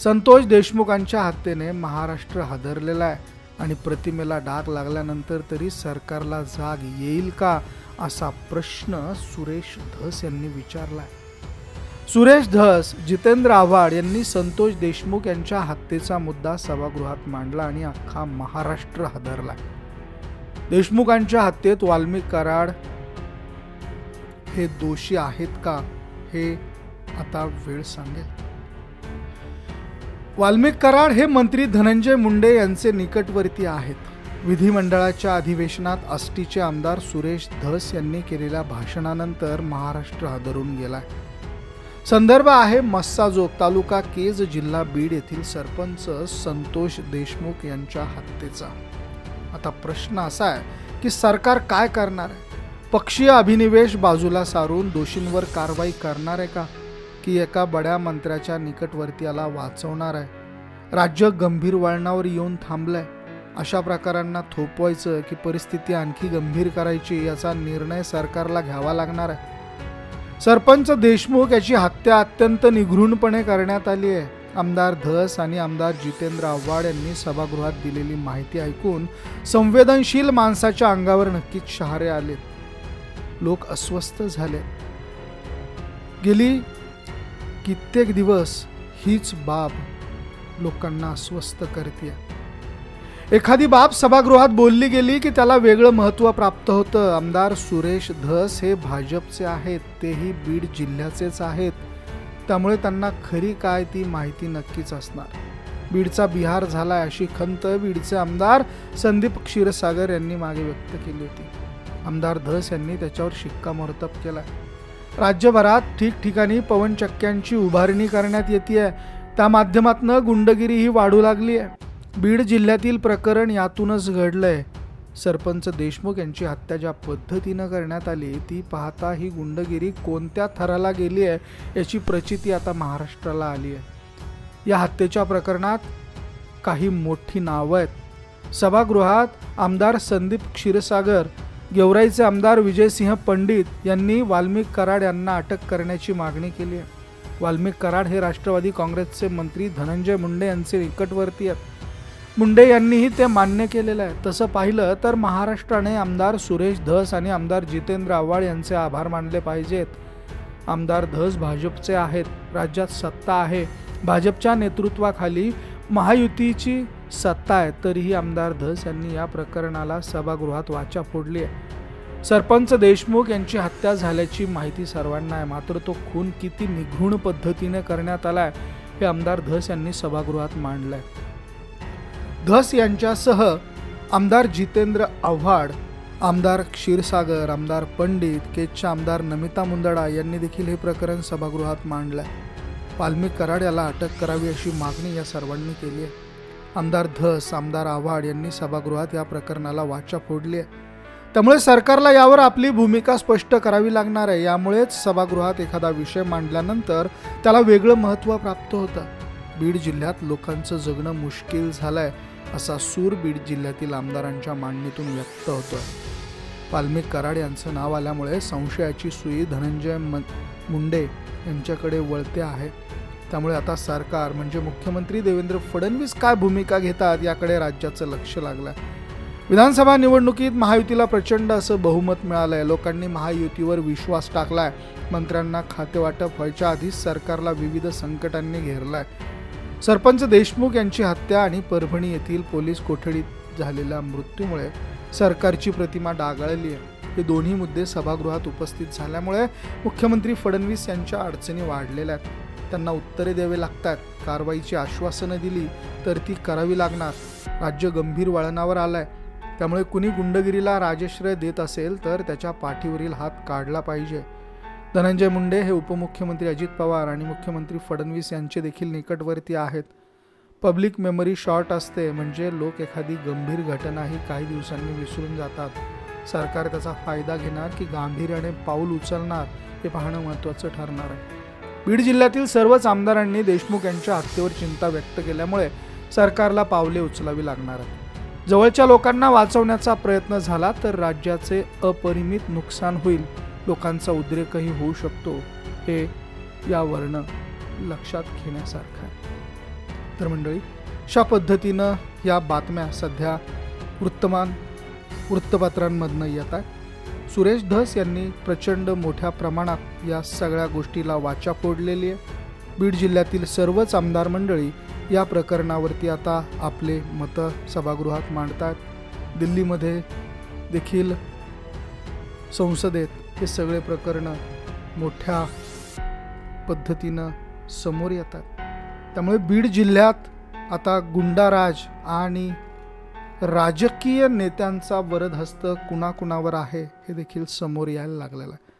संतोष देशमुखांच्या हत्येने महाराष्ट्र हादरलेला आहे. आणि प्रतिमेला डाग लागल्यानंतर तरी सरकारला जाग येईल का, असा प्रश्न सुरेश धस यांनी विचारलाय. सुरेश धस, जितेंद्र आव्हाड यांनी संतोष देशमुख यांच्या हत्येचा मुद्दा सभागृहात मांडला आणि अख्खा महाराष्ट्र हादरला. देशमुखांच्या हत्येत वाल्मिक कराड हे दोषी आहेत का, हे आता वेळ सांगेल. वाल्मिक कराड हे मंत्री धनंजय मुंडे यांचे निकटवर्ती आहेत. विधिमंडळाच्या अधिवेशनात आष्टीचे आमदार सुरेश धस यांनी केलेल्या भाषणानंतर महाराष्ट्र हादरून गेलाय. संदर्भ आहे मस्साजोग, तालुका केज, जिल्हा बीड येथील सरपंच संतोष देशमुख यांच्या हत्येचा. आता प्रश्न असा आहे की सरकार काय करणार आहे? पक्षीय अभिनिवेश बाजूला सारून दोषींवर कारवाई करणार आहे का, की एका बड्या मंत्र्याच्या निकटवर्तीयाला वाचवणार आहे? राज्य गंभीर वळणावर येऊन थांबलंय. अशा प्रकारांना थोपवायचं की परिस्थिती आणखी गंभीर करायची, याचा निर्णय सरकारला घ्यावा लागणार आहे. सरपंच देशमुख याची हत्या अत्यंत निघृणपणे करण्यात आली आहे. आमदार धस आणि आमदार जितेंद्र आव्हाड यांनी सभागृहात दिलेली माहिती ऐकून संवेदनशील माणसाच्या अंगावर नक्कीच शहारे आले. लोक अस्वस्थ झाले. गेली कित्येक दिवस हीच बाब लोकांना अस्वस्थ करते. एखादी बाब सभागृहात बोलली गेली की त्याला वेगळं महत्त्व प्राप्त होतं. आमदार सुरेश धस हे भाजपचे आहेत, तेही बीड जिल्ह्याचेच आहेत. त्यामुळे त्यांना खरी काय ती माहिती नक्कीच असणार. बीडचा बिहार झालाय अशी खंत बीडचे आमदार संदीप क्षीरसागर यांनी मागे व्यक्त केली होती. आमदार धस यांनी त्याच्यावर शिक्कामोर्तब केलाय. राज्यभरात ठिकठिकाणी पवनचक्क्यांची उभारणी करण्यात येते. त्या माध्यमातून गुंडगिरी ही वाढू लागली आहे. बीड जिल्ह्यातील प्रकरण यातूनच घडलंय. सरपंच देशमुख यांची हत्या ज्या पद्धतीनं करण्यात आली ती पाहता ही गुंडगिरी कोणत्या थराला गेली आहे याची प्रचिती आता महाराष्ट्राला आली आहे. या हत्येच्या प्रकरणात काही मोठी नावं आहेत. सभागृहात आमदार संदीप क्षीरसागर, गेवराईचे आमदार विजयसिंह पंडित यांनी वाल्मिक कराड यांना अटक करण्याची मागणी केली आहे. वाल्मिक कराड हे राष्ट्रवादी काँग्रेसचे मंत्री धनंजय मुंडे यांचे निकटवर्ती आहेत. मुंडे यांनीही ते मान्य केलेलं आहे. तसं पाहिलं तर महाराष्ट्राने आमदार सुरेश धस आणि आमदार जितेंद्र आव्हाड यांचे आभार मानले पाहिजेत. आमदार धस भाजपचे आहेत, राज्यात सत्ता आहे, भाजपच्या नेतृत्वाखाली महायुतीची सत्ता आहे, तरीही आमदार धस यांनी या प्रकरणाला सभागृहात वाचा फोडली आहे. सरपंच देशमुख यांची हत्या झाल्याची माहिती सर्वांना आहे, मात्र तो खून किती निघृण पद्धतीने करण्यात आलाय हे आमदार धस यांनी सभागृहात मांडलंय. धस यांच्यासह आमदार जितेंद्र आव्हाड, आमदार क्षीरसागर, आमदार पंडित, केजच्या आमदार नमिता मुंदडा यांनी देखील हे प्रकरण सभागृहात मांडलंय. वाल्मिक कराड याला अटक करावी अशी मागणी या सर्वांनी केली आहे. आमदार धस, आमदार आव्हाड यांनी सभागृहात या प्रकरणाला वाचा फोडली आहे. त्यामुळे सरकारला यावर आपली भूमिका स्पष्ट करावी लागणार आहे. यामुळेच सभागृहात एखादा विषय मांडल्यानंतर त्याला वेगळं महत्त्व प्राप्त होतं. बीड जिल्ह्यात लोकांचं जगणं मुश्किल झालंय असा सूर बीड जिल्ह्यातील आमदारांच्या मांडणीतून व्यक्त होतोय. वाल्मिक कराड यांचं नाव आल्यामुळे संशयाची सुई धनंजय मुंडे यांच्याकडे वळते आहे. त्यामुळे आता सरकार म्हणजे मुख्यमंत्री देवेंद्र फडणवीस काय भूमिका घेतात याकडे राज्याचं लक्ष लागलंय. विधानसभा निवडणुकीत महायुतीला प्रचंड असं बहुमत मिळालंय. लोकांनी महायुतीवर विश्वास टाकलाय. मंत्र्यांना खातेवाटप व्हायच्या आधीच सरकारला विविध संकटांनी घेरलाय. सरपंच देशमुख यांची हत्या आणि परभणी येथील पोलीस कोठडीत झालेल्या मृत्यूमुळे सरकारची प्रतिमा डागाळली आहे. हे दोन्ही मुद्दे सभागृहात उपस्थित झाल्यामुळे मुख्यमंत्री फडणवीस यांच्या अडचणी वाढलेल्या आहेत. त्यांना उत्तरे द्यावे लागतात. कारवाईची आश्वासनं दिली तर ती करावी लागणार. राज्य गंभीर वळणावर आलंय. त्यामुळे कुणी गुंडगिरीला राजश्रय देत असेल तर त्याच्या पाठीवरील हात काढला पाहिजे. धनंजय मुंडे हे उपमुख्यमंत्री अजित पवार आणि मुख्यमंत्री फडणवीस यांचे देखील निकटवर्ती आहेत. पब्लिक मेमरी शॉर्ट असते, म्हणजे लोक एखादी गंभीर घटनाही काही दिवसांनी विसरून जातात. सरकार त्याचा फायदा घेणार की गांभीर्याने पाऊल उचलणार हे पाहणं महत्त्वाचं ठरणार आहे. बीड जिल्ह्यातील सर्वच आमदारांनी देशमुख यांच्या हत्येवर चिंता व्यक्त केल्यामुळे सरकारला पावले उचलावी लागणार आहेत. जवळच्या लोकांना वाचवण्याचा प्रयत्न झाला तर राज्याचे अपरिमित नुकसान होईल. लोकांचा उद्रेकही होऊ शकतो. हे यावरनं लक्षात घेण्यासारखं आहे. तर मंडळी, अशा पद्धतीनं या बातम्या सध्या वृत्तपत्रांमधनं येत आहेत. सुरेश धस यांनी प्रचंड मोठ्या प्रमाणात या सगळ्या गोष्टीला वाचा फोडलेली आहे. बीड जिल्ह्यातील सर्वच आमदार मंडळी या प्रकरणावरती आता आपले मतं सभागृहात मांडतात. दिल्लीमध्ये देखील संसदेत हे सगळे प्रकरणं मोठ्या पद्धतीनं समोर येतात. त्यामुळे बीड जिल्ह्यात आता गुंडाराज आणि राजकीय नेत्यांचा वरदहस्त कुणाकुणावर आहे हे देखील समोर यायला लागलेलं आहे.